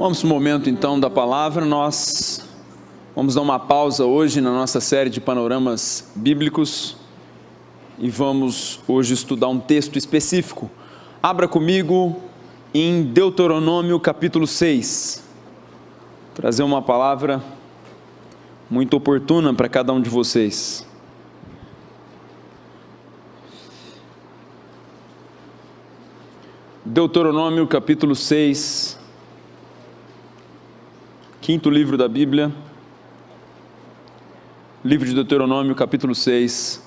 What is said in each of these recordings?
Vamos para o momento então da palavra. Nós vamos dar uma pausa hoje na nossa série de panoramas bíblicos e vamos hoje estudar um texto específico. Abra comigo em Deuteronômio capítulo 6. Trazer uma palavra muito oportuna para cada um de vocês. Deuteronômio capítulo 6, quinto livro da Bíblia, livro de Deuteronômio capítulo 6,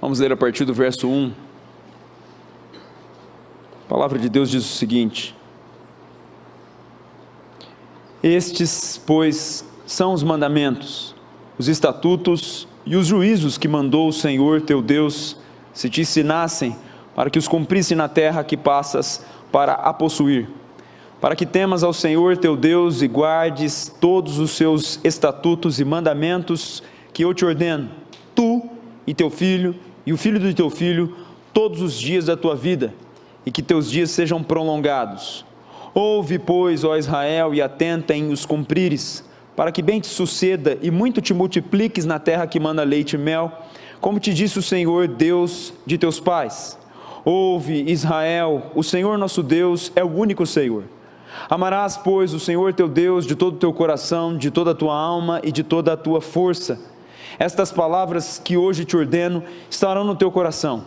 vamos ler a partir do verso 1. A palavra de Deus diz o seguinte: Estes, pois, são os mandamentos, os estatutos e os juízos que mandou o Senhor teu Deus, se te ensinassem, para que os cumprisse na terra que passas para a possuir, para que temas ao Senhor teu Deus e guardes todos os seus estatutos e mandamentos que eu te ordeno, tu e teu filho e o filho do teu filho, todos os dias da tua vida, e que teus dias sejam prolongados. Ouve, pois, ó Israel, e atenta em os cumprires, para que bem te suceda e muito te multipliques na terra que manda leite e mel, como te disse o Senhor, Deus de teus pais. Ouve, Israel, o Senhor nosso Deus é o único Senhor. Amarás, pois, o Senhor teu Deus de todo o teu coração, de toda a tua alma e de toda a tua força. Estas palavras que hoje te ordeno estarão no teu coração.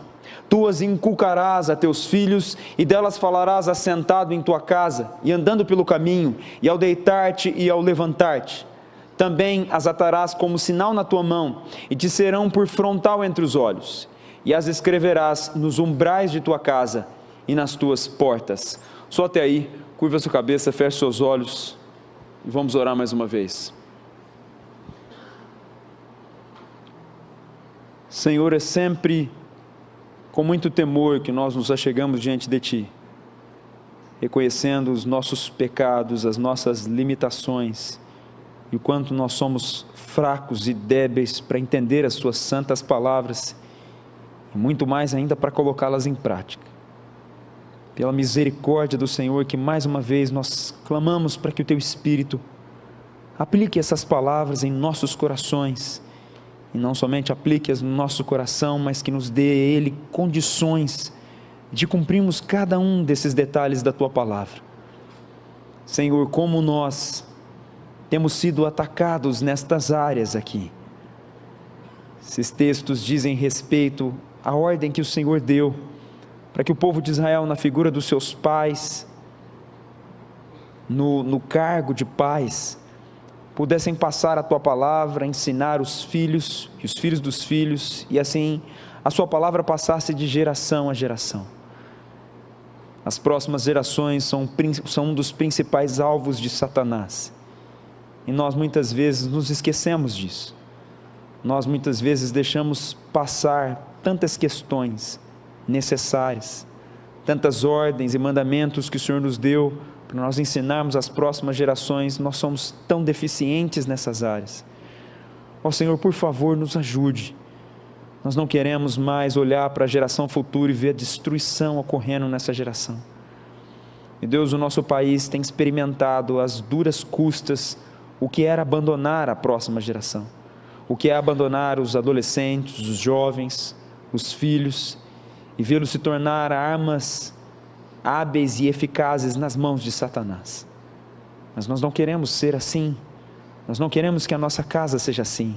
Tu as inculcarás a teus filhos e delas falarás assentado em tua casa e andando pelo caminho e ao deitar-te e ao levantar-te. Também as atarás como sinal na tua mão e te serão por frontal entre os olhos. E as escreverás nos umbrais de tua casa e nas tuas portas. Só até aí, curva sua cabeça, feche seus olhos e vamos orar mais uma vez. Senhor, é sempre com muito temor que nós nos achegamos diante de Ti, reconhecendo os nossos pecados, as nossas limitações e o quanto nós somos fracos e débeis para entender as Suas santas palavras e muito mais ainda para colocá-las em prática. Pela misericórdia do Senhor, que mais uma vez nós clamamos para que o Teu Espírito aplique essas palavras em nossos corações, e não somente aplique-as no nosso coração, mas que nos dê Ele condições de cumprirmos cada um desses detalhes da Tua palavra. Senhor, como nós temos sido atacados nestas áreas aqui. Esses textos dizem respeito à ordem que o Senhor deu, para que o povo de Israel, na figura dos seus pais, no cargo de pais, pudessem passar a Tua palavra, ensinar os filhos e os filhos dos filhos, e assim a Sua palavra passasse de geração a geração. As próximas gerações são um dos principais alvos de Satanás, e nós muitas vezes nos esquecemos disso. Nós muitas vezes deixamos passar tantas questões necessárias, tantas ordens e mandamentos que o Senhor nos deu para nós ensinarmos às próximas gerações. Nós somos tão deficientes nessas áreas. Ó Senhor, por favor, nos ajude. Nós não queremos mais olhar para a geração futura e ver a destruição ocorrendo nessa geração. E Deus, o nosso país tem experimentado às duras custas o que era abandonar a próxima geração, o que é abandonar os adolescentes, os jovens, os filhos, e vê-los se tornar armas hábeis e eficazes nas mãos de Satanás. Mas nós não queremos ser assim. Nós não queremos que a nossa casa seja assim.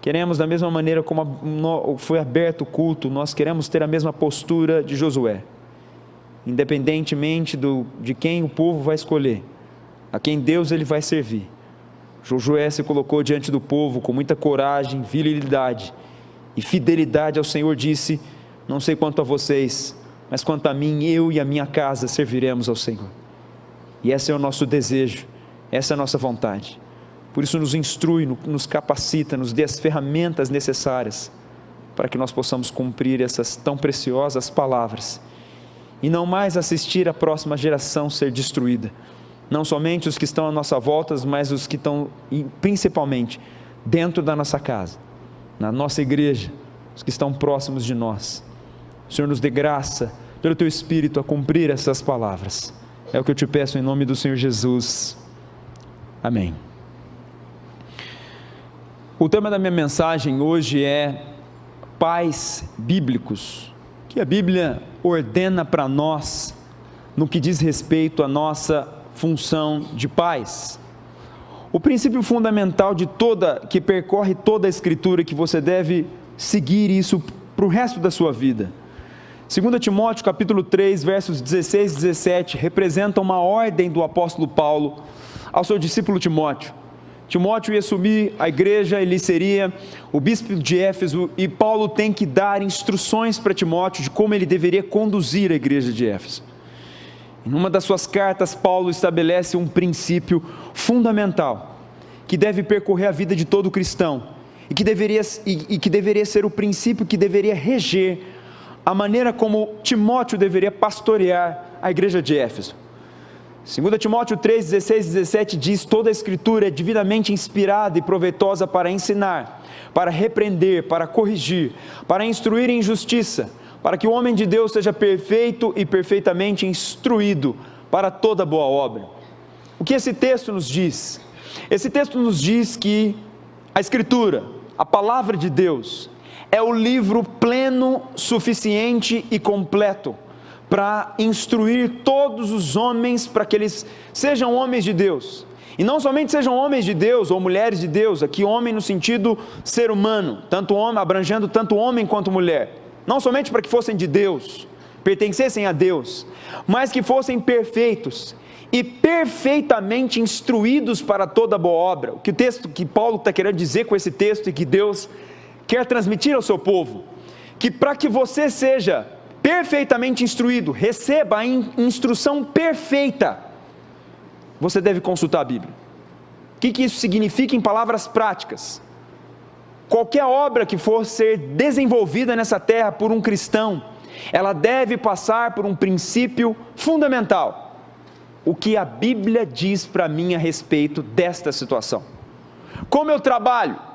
Queremos, da mesma maneira como foi aberto o culto, nós queremos ter a mesma postura de Josué. Independentemente de quem o povo vai escolher, a quem Deus ele vai servir. Josué se colocou diante do povo com muita coragem, virilidade e fidelidade ao Senhor. Disse: não sei quanto a vocês, mas quanto a mim, eu e a minha casa serviremos ao Senhor. E esse é o nosso desejo, essa é a nossa vontade. Por isso nos instrui, nos capacita, nos dê as ferramentas necessárias para que nós possamos cumprir essas tão preciosas palavras e não mais assistir a próxima geração ser destruída. Não somente os que estão à nossa volta, mas os que estão principalmente dentro da nossa casa, na nossa igreja, os que estão próximos de nós. O Senhor nos dê graça, pelo Teu Espírito, a cumprir essas palavras. É o que eu te peço em nome do Senhor Jesus. Amém. O tema da minha mensagem hoje é pais bíblicos, que a Bíblia ordena para nós no que diz respeito à nossa função de pais. O princípio fundamental que percorre toda a Escritura, que você deve seguir isso para o resto da sua vida. 2 Timóteo capítulo 3, versos 16 e 17, representa uma ordem do apóstolo Paulo ao seu discípulo Timóteo. Timóteo ia assumir a igreja, ele seria o bispo de Éfeso, e Paulo tem que dar instruções para Timóteo de como ele deveria conduzir a igreja de Éfeso. Em uma das suas cartas, Paulo estabelece um princípio fundamental, que deve percorrer a vida de todo cristão, e que deveria ser o princípio que deveria reger a maneira como Timóteo deveria pastorear a igreja de Éfeso. 2 Timóteo 3, 16 e 17 diz: toda a Escritura é divinamente inspirada e proveitosa para ensinar, para repreender, para corrigir, para instruir em justiça, para que o homem de Deus seja perfeito e perfeitamente instruído para toda boa obra. O que esse texto nos diz? Esse texto nos diz que a Escritura, a palavra de Deus, é o livro pleno, suficiente e completo para instruir todos os homens, para que eles sejam homens de Deus. E não somente sejam homens de Deus ou mulheres de Deus, aqui homem no sentido ser humano, tanto homem, abrangendo tanto homem quanto mulher. Não somente para que fossem de Deus, pertencessem a Deus, mas que fossem perfeitos e perfeitamente instruídos para toda boa obra. O que o texto que Paulo está querendo dizer com esse texto e que Deus quer transmitir ao seu povo, que para que você seja perfeitamente instruído, receba a instrução perfeita, você deve consultar a Bíblia. O que isso significa em palavras práticas? Qualquer obra que for ser desenvolvida nessa terra por um cristão, ela deve passar por um princípio fundamental. O que a Bíblia diz para mim a respeito desta situação. Como eu trabalho?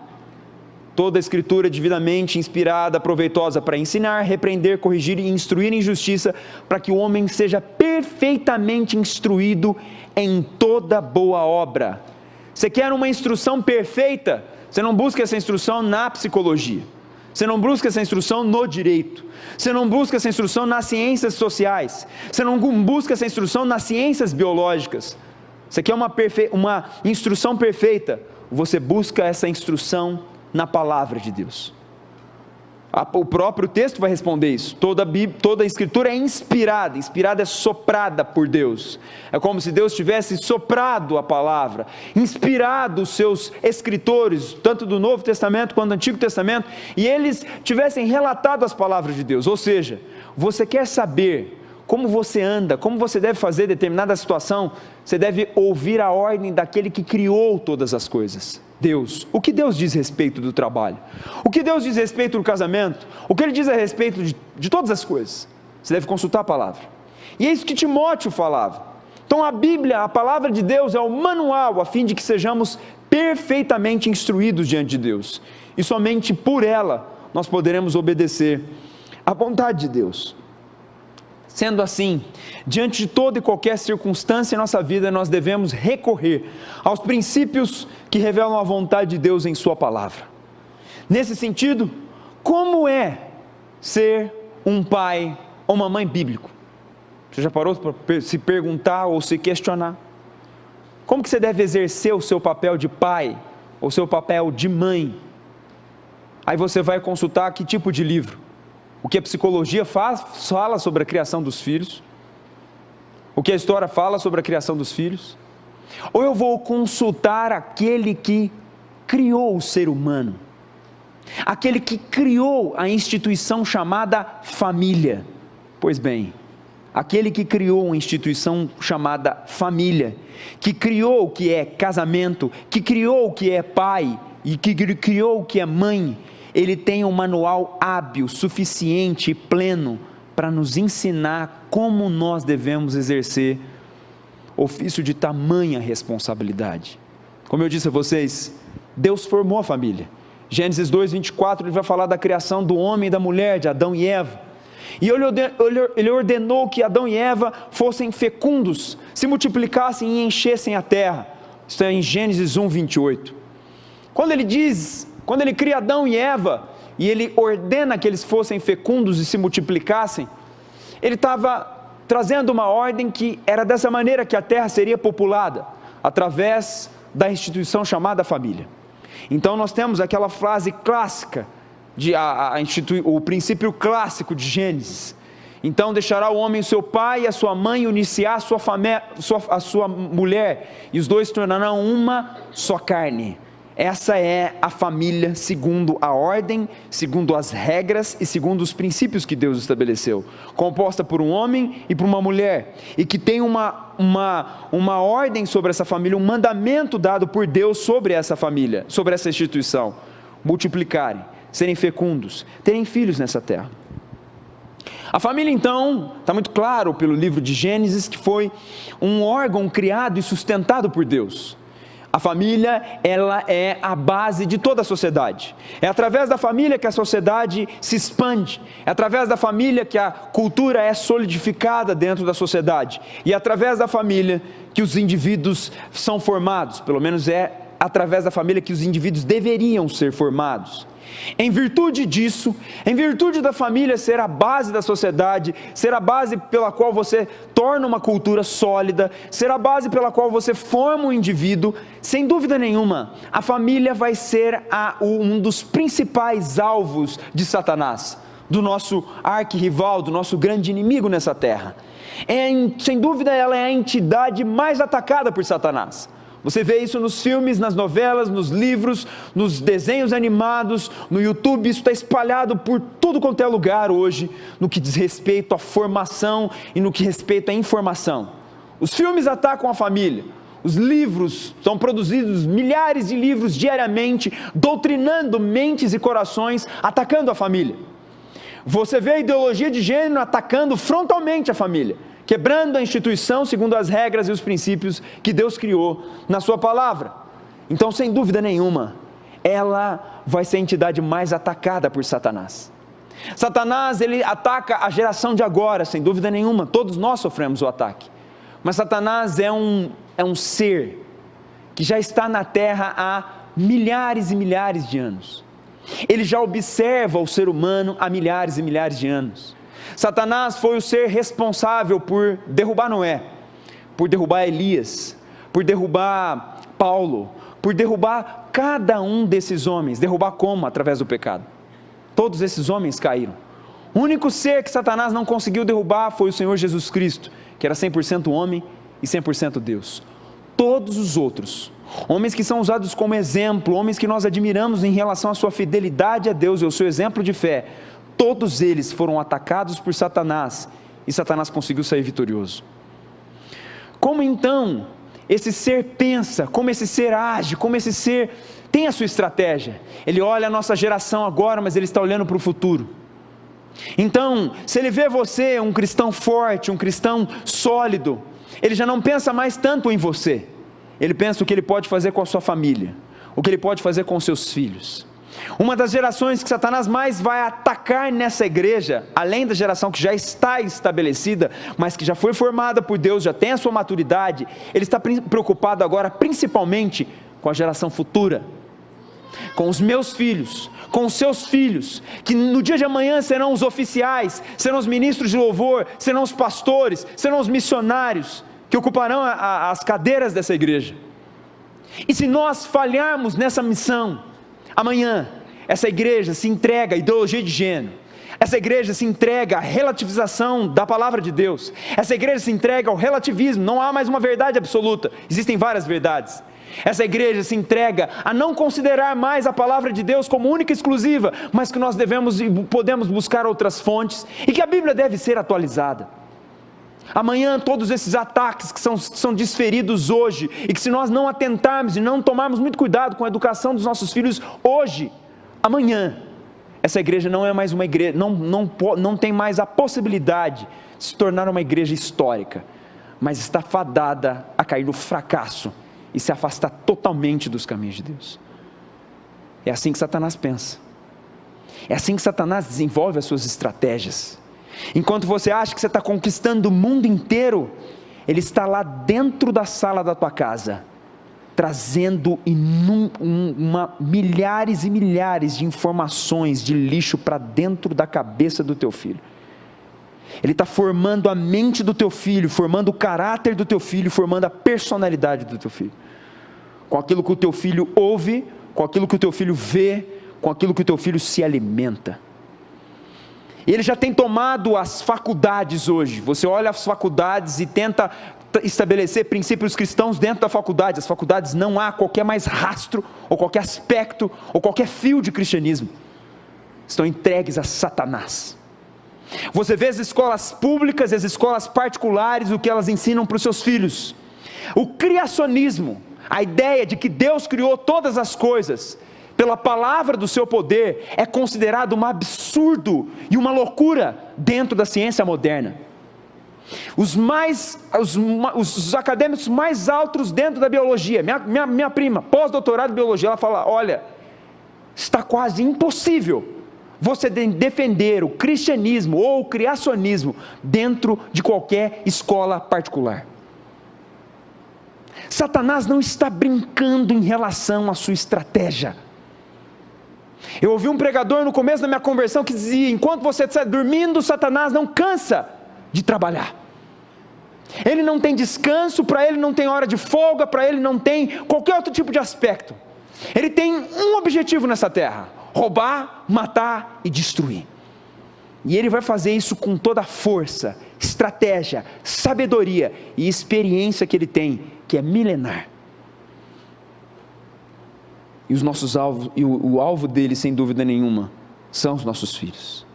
Toda a Escritura é divinamente inspirada, proveitosa para ensinar, repreender, corrigir e instruir em justiça, para que o homem seja perfeitamente instruído em toda boa obra. Você quer uma instrução perfeita? Você não busca essa instrução na psicologia, você não busca essa instrução no direito, você não busca essa instrução nas ciências sociais, você não busca essa instrução nas ciências biológicas. Você quer uma instrução perfeita? Você busca essa instrução na palavra de Deus. O próprio texto vai responder isso. Toda a Escritura é inspirada é soprada por Deus. É como se Deus tivesse soprado a palavra, inspirado os seus escritores, tanto do Novo Testamento quanto do Antigo Testamento, e eles tivessem relatado as palavras de Deus. Ou seja, você quer saber como você anda, como você deve fazer determinada situação, você deve ouvir a ordem daquele que criou todas as coisas, Deus. O que Deus diz a respeito do trabalho? O que Deus diz a respeito do casamento? O que Ele diz a respeito de todas as coisas? Você deve consultar a palavra. E é isso que Timóteo falava. Então a Bíblia, a palavra de Deus, é o manual a fim de que sejamos perfeitamente instruídos diante de Deus. E somente por ela nós poderemos obedecer à vontade de Deus. Sendo assim, diante de toda e qualquer circunstância em nossa vida, nós devemos recorrer aos princípios que revelam a vontade de Deus em sua palavra. Nesse sentido, como é ser um pai ou uma mãe bíblico? Você já parou para se perguntar ou se questionar? Como que você deve exercer o seu papel de pai ou seu papel de mãe? Aí você vai consultar que tipo de livro? O que a psicologia fala sobre a criação dos filhos? O que a história fala sobre a criação dos filhos? Ou eu vou consultar aquele que criou o ser humano, aquele que criou a instituição chamada família? Pois bem, aquele que criou uma instituição chamada família, que criou o que é casamento, que criou o que é pai e que criou o que é mãe, ele tem um manual hábil, suficiente e pleno para nos ensinar como nós devemos exercer ofício de tamanha responsabilidade. Como eu disse a vocês, Deus formou a família. Gênesis 2:24, ele vai falar da criação do homem e da mulher, de Adão e Eva. E ele ordenou que Adão e Eva fossem fecundos, se multiplicassem e enchessem a terra. Isso é em Gênesis 1, 28. Quando ele cria Adão e Eva, e ele ordena que eles fossem fecundos e se multiplicassem, ele estava trazendo uma ordem que era dessa maneira que a terra seria populada, através da instituição chamada família. Então nós temos aquela frase clássica, o princípio clássico de Gênesis. Então deixará o homem o seu pai e a sua mãe, e unir-se-á a sua mulher, e os dois se tornarão uma só carne. Essa é a família segundo a ordem, segundo as regras e segundo os princípios que Deus estabeleceu, composta por um homem e por uma mulher, e que tem uma ordem sobre essa família, um mandamento dado por Deus sobre essa família, sobre essa instituição: multiplicarem, serem fecundos, terem filhos nessa terra. A família, então, está muito claro pelo livro de Gênesis, que foi um órgão criado e sustentado por Deus. A família, ela é a base de toda a sociedade. É através da família que a sociedade se expande. É através da família que a cultura é solidificada dentro da sociedade. E é através da família que os indivíduos são formados. Pelo menos é através da família que os indivíduos deveriam ser formados. Em virtude disso, em virtude da família ser a base da sociedade, ser a base pela qual você torna uma cultura sólida, ser a base pela qual você forma um indivíduo, sem dúvida nenhuma, a família vai ser um dos principais alvos de Satanás, do nosso arquirrival, do nosso grande inimigo nessa terra. Sem dúvida, ela é a entidade mais atacada por Satanás. Você vê isso nos filmes, nas novelas, nos livros, nos desenhos animados, no YouTube. Isso está espalhado por tudo quanto é lugar hoje, no que diz respeito à formação e no que respeita à informação. Os filmes atacam a família, os livros, são produzidos milhares de livros diariamente, doutrinando mentes e corações, atacando a família. Você vê a ideologia de gênero atacando frontalmente a família, quebrando a instituição segundo as regras e os princípios que Deus criou na sua palavra. Então, sem dúvida nenhuma, ela vai ser a entidade mais atacada por Satanás. Satanás, ele ataca a geração de agora, sem dúvida nenhuma, todos nós sofremos o ataque. Mas Satanás é um ser que já está na terra há milhares e milhares de anos. Ele já observa o ser humano há milhares e milhares de anos. Satanás foi o ser responsável por derrubar Noé, por derrubar Elias, por derrubar Paulo, por derrubar cada um desses homens. Derrubar como? Através do pecado. Todos esses homens caíram. O único ser que Satanás não conseguiu derrubar foi o Senhor Jesus Cristo, que era 100% homem e 100% Deus. Todos os outros, homens que são usados como exemplo, homens que nós admiramos em relação à sua fidelidade a Deus e ao seu exemplo de fé, todos eles foram atacados por Satanás, e Satanás conseguiu sair vitorioso. Como então esse ser pensa, como esse ser age, como esse ser tem a sua estratégia? Ele olha a nossa geração agora, mas ele está olhando para o futuro. Então, se ele vê você um cristão forte, um cristão sólido, ele já não pensa mais tanto em você, ele pensa o que ele pode fazer com a sua família, o que ele pode fazer com os seus filhos. Uma das gerações que Satanás mais vai atacar nessa igreja, além da geração que já está estabelecida, mas que já foi formada por Deus, já tem a sua maturidade, ele está preocupado agora principalmente com a geração futura, com os meus filhos, com os seus filhos, que no dia de amanhã serão os oficiais, serão os ministros de louvor, serão os pastores, serão os missionários, que ocuparão as cadeiras dessa igreja. E se nós falharmos nessa missão, amanhã, essa igreja se entrega à ideologia de gênero, essa igreja se entrega à relativização da palavra de Deus, essa igreja se entrega ao relativismo, não há mais uma verdade absoluta, existem várias verdades. Essa igreja se entrega a não considerar mais a palavra de Deus como única e exclusiva, mas que nós devemos e podemos buscar outras fontes, e que a Bíblia deve ser atualizada. Amanhã todos esses ataques que são desferidos hoje, e que se nós não atentarmos e não tomarmos muito cuidado com a educação dos nossos filhos hoje, amanhã, essa igreja não é mais uma igreja, não tem mais a possibilidade de se tornar uma igreja histórica, mas está fadada a cair no fracasso e se afastar totalmente dos caminhos de Deus. É assim que Satanás pensa, é assim que Satanás desenvolve as suas estratégias. Enquanto você acha que você está conquistando o mundo inteiro, ele está lá dentro da sala da tua casa, trazendo milhares e milhares de informações de lixo para dentro da cabeça do teu filho. Ele está formando a mente do teu filho, formando o caráter do teu filho, formando a personalidade do teu filho, com aquilo que o teu filho ouve, com aquilo que o teu filho vê, com aquilo que o teu filho se alimenta. Ele já tem tomado as faculdades hoje. Você olha as faculdades e tenta estabelecer princípios cristãos dentro da faculdade. As faculdades não há qualquer mais rastro, ou qualquer aspecto, ou qualquer fio de cristianismo. Estão entregues a Satanás. Você vê as escolas públicas e as escolas particulares, o que elas ensinam para os seus filhos. O criacionismo, a ideia de que Deus criou todas as coisas pela palavra do seu poder, é considerado um absurdo e uma loucura dentro da ciência moderna. Os acadêmicos mais altos dentro da biologia, minha prima, pós-doutorado em biologia, ela fala: olha, está quase impossível você defender o cristianismo ou o criacionismo dentro de qualquer escola particular. Satanás não está brincando em relação à sua estratégia. Eu ouvi um pregador no começo da minha conversão que dizia: enquanto você está dormindo, Satanás não cansa de trabalhar. Ele não tem descanso, para ele não tem hora de folga, para ele não tem qualquer outro tipo de aspecto. Ele tem um objetivo nessa terra: roubar, matar e destruir. E ele vai fazer isso com toda a força, estratégia, sabedoria e experiência que ele tem, que é milenar. E os nossos alvos, e o alvo dele, sem dúvida nenhuma, são os nossos filhos.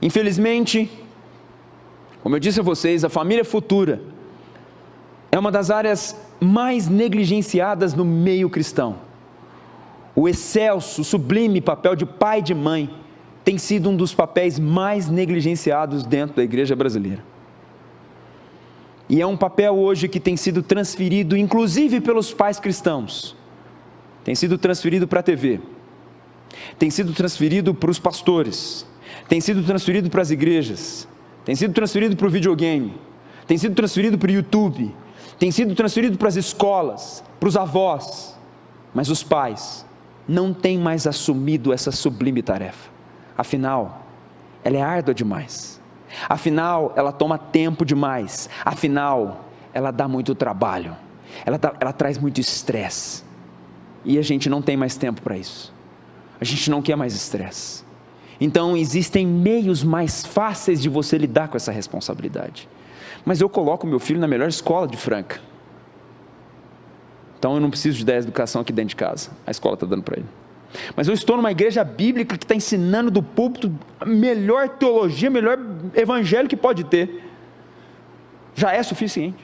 Infelizmente, como eu disse a vocês, a família futura é uma das áreas mais negligenciadas no meio cristão. O excelso, sublime papel de pai e de mãe tem sido um dos papéis mais negligenciados dentro da igreja brasileira. E é um papel hoje que tem sido transferido, inclusive pelos pais cristãos. Tem sido transferido para a TV, tem sido transferido para os pastores, tem sido transferido para as igrejas, tem sido transferido para o videogame, tem sido transferido para o YouTube, tem sido transferido para as escolas, para os avós, mas os pais não têm mais assumido essa sublime tarefa. Afinal, ela é árdua demais, afinal, ela toma tempo demais, afinal, ela dá muito trabalho, ela traz muito estresse. E a gente não tem mais tempo para isso. A gente não quer mais estresse. Então existem meios mais fáceis de você lidar com essa responsabilidade. Mas eu coloco meu filho na melhor escola de Franca. Então eu não preciso de 10 educação aqui dentro de casa. A escola está dando para ele. Mas eu estou numa igreja bíblica que está ensinando do púlpito a melhor teologia, melhor evangelho que pode ter. Já é suficiente.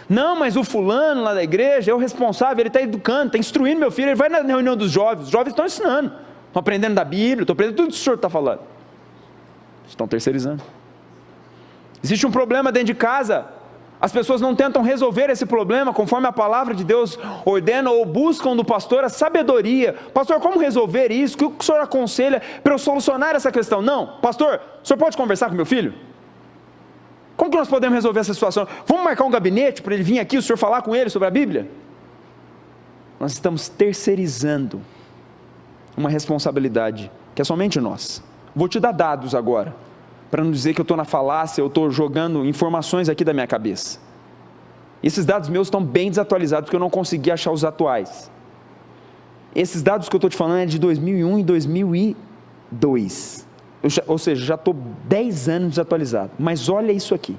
Não, mas o fulano lá da igreja é o responsável, ele está educando, está instruindo meu filho, ele vai na reunião dos jovens, os jovens estão ensinando, estão aprendendo da Bíblia, estão aprendendo tudo que o senhor está falando. Estão terceirizando. Existe um problema dentro de casa, as pessoas não tentam resolver esse problema conforme a palavra de Deus ordena, ou buscam do pastor a sabedoria. Pastor, como resolver isso? O que o senhor aconselha para eu solucionar essa questão? Não, pastor, o senhor pode conversar com meu filho? Como que nós podemos resolver essa situação? Vamos marcar um gabinete para ele vir aqui, o senhor falar com ele sobre a Bíblia? Nós estamos terceirizando uma responsabilidade que é somente nós. Vou te dar dados agora, para não dizer que eu estou na falácia, eu estou jogando informações aqui da minha cabeça. Esses dados meus estão bem desatualizados, porque eu não consegui achar os atuais. Esses dados que eu estou te falando é de 2001 e 2002. Ou seja, já estou 10 anos desatualizado. Mas olha isso aqui.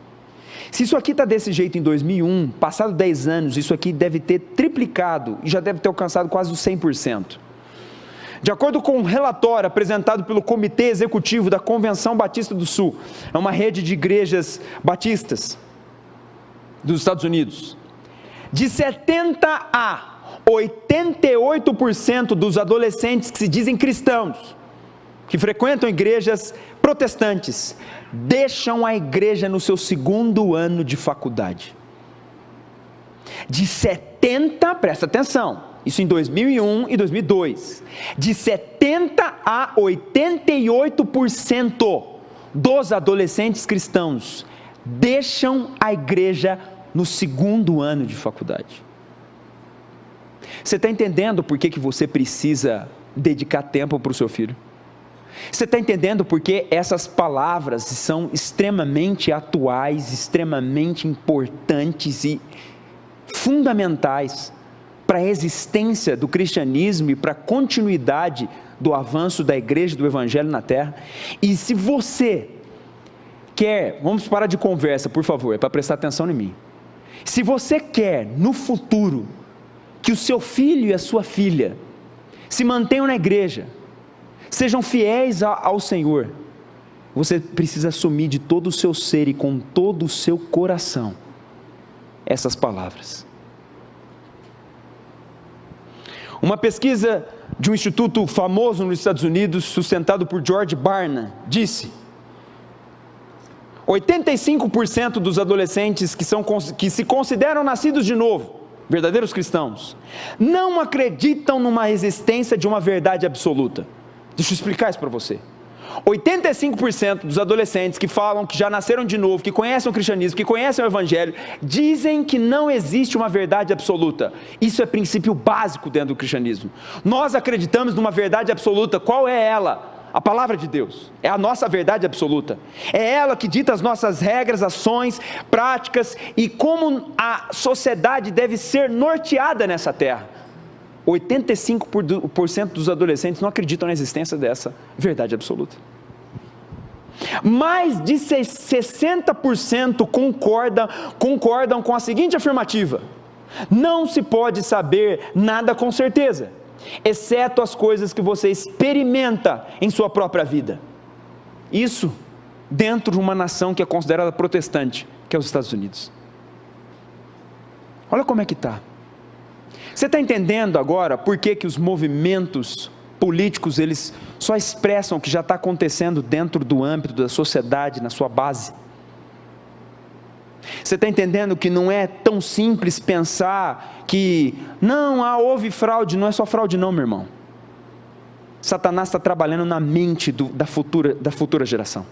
Se isso aqui está desse jeito em 2001, passado 10 anos, isso aqui deve ter triplicado e já deve ter alcançado quase os 100%. De acordo com um relatório apresentado pelo Comitê Executivo da Convenção Batista do Sul, é uma rede de igrejas batistas dos Estados Unidos, de 70 a 88% dos adolescentes que se dizem cristãos, que frequentam igrejas protestantes, deixam a igreja no seu segundo ano de faculdade. De 70, presta atenção, isso em 2001 e 2002, de 70 a 88% dos adolescentes cristãos deixam a igreja no segundo ano de faculdade. Você está entendendo por que você precisa dedicar tempo para o seu filho? Você está entendendo por que essas palavras são extremamente atuais, extremamente importantes e fundamentais para a existência do cristianismo e para a continuidade do avanço da igreja, do evangelho na terra? E se você quer, vamos parar de conversa, por favor, é para prestar atenção em mim. Se você quer, no futuro, que o seu filho e a sua filha se mantenham na igreja, sejam fiéis ao Senhor, você precisa assumir de todo o seu ser e com todo o seu coração essas palavras. Uma pesquisa de um instituto famoso nos Estados Unidos, sustentado por George Barna, disse: 85% dos adolescentes que se consideram nascidos de novo, verdadeiros cristãos, não acreditam numa existência de uma verdade absoluta. Deixa eu explicar isso para você. 85% dos adolescentes que falam que já nasceram de novo, que conhecem o cristianismo, que conhecem o evangelho, dizem que não existe uma verdade absoluta. Isso é princípio básico dentro do cristianismo. Nós acreditamos numa verdade absoluta. Qual é ela? A palavra de Deus é a nossa verdade absoluta. É ela que dita as nossas regras, ações, práticas e como a sociedade deve ser norteada nessa terra. 85% dos adolescentes não acreditam na existência dessa verdade absoluta. Mais de 60% concordam com a seguinte afirmativa: não se pode saber nada com certeza, exceto as coisas que você experimenta em sua própria vida. Isso dentro de uma nação que é considerada protestante, que é os Estados Unidos. Olha como é que está. Você está entendendo agora por que os movimentos políticos, eles só expressam o que já está acontecendo dentro do âmbito da sociedade, na sua base? Você está entendendo que não é tão simples pensar que, não, houve fraude? Não é só fraude não, meu irmão. Satanás está trabalhando na mente da futura geração.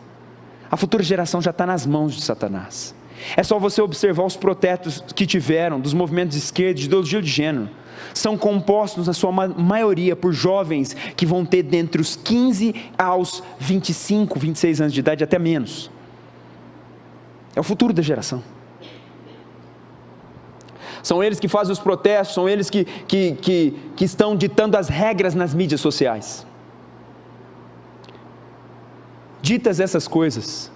A futura geração já está nas mãos de Satanás. É só você observar os protestos que tiveram, dos movimentos de esquerda, de ideologia de gênero. São compostos, na sua maioria, por jovens que vão ter dentre os 15 aos 25, 26 anos de idade, até menos. É o futuro da geração. São eles que fazem os protestos, são eles que estão ditando as regras nas mídias sociais. Ditas essas coisas,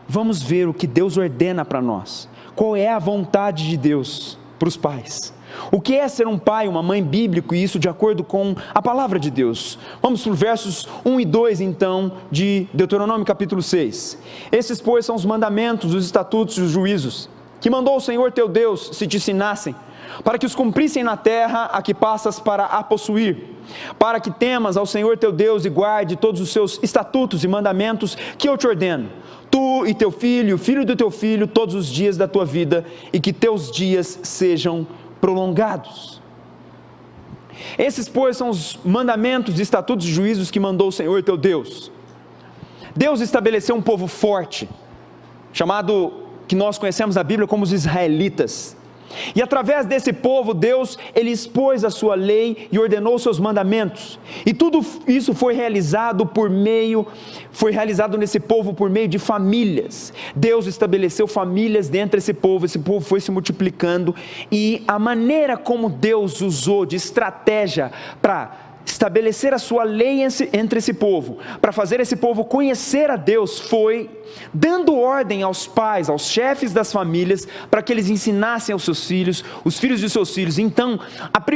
vamos ver o que Deus ordena para nós. Qual é a vontade de Deus para os pais? O que é ser um pai, uma mãe bíblico, e isso de acordo com a palavra de Deus? Vamos para os versos 1 e 2 então, de Deuteronômio capítulo 6. Esses, pois, são os mandamentos, os estatutos e os juízos, que mandou o Senhor teu Deus, se te ensinassem, para que os cumprissem na terra a que passas para a possuir, para que temas ao Senhor teu Deus e guarde todos os seus estatutos e mandamentos que eu te ordeno, tu e teu filho, o filho do teu filho, todos os dias da tua vida, e que teus dias sejam prolongados. Esses, pois, são os mandamentos, estatutos e juízos que mandou o Senhor teu Deus. Deus estabeleceu um povo forte, chamado, que nós conhecemos na Bíblia como os israelitas. E através desse povo, Deus, ele expôs a sua lei e ordenou os seus mandamentos. E tudo isso foi realizado nesse povo por meio de famílias. Deus estabeleceu famílias dentro desse povo foi se multiplicando. E a maneira como Deus usou de estratégia para estabelecer a sua lei entre esse povo, para fazer esse povo conhecer a Deus, foi dando ordem aos pais, aos chefes das famílias, para que eles ensinassem aos seus filhos, os filhos de seus filhos. Então,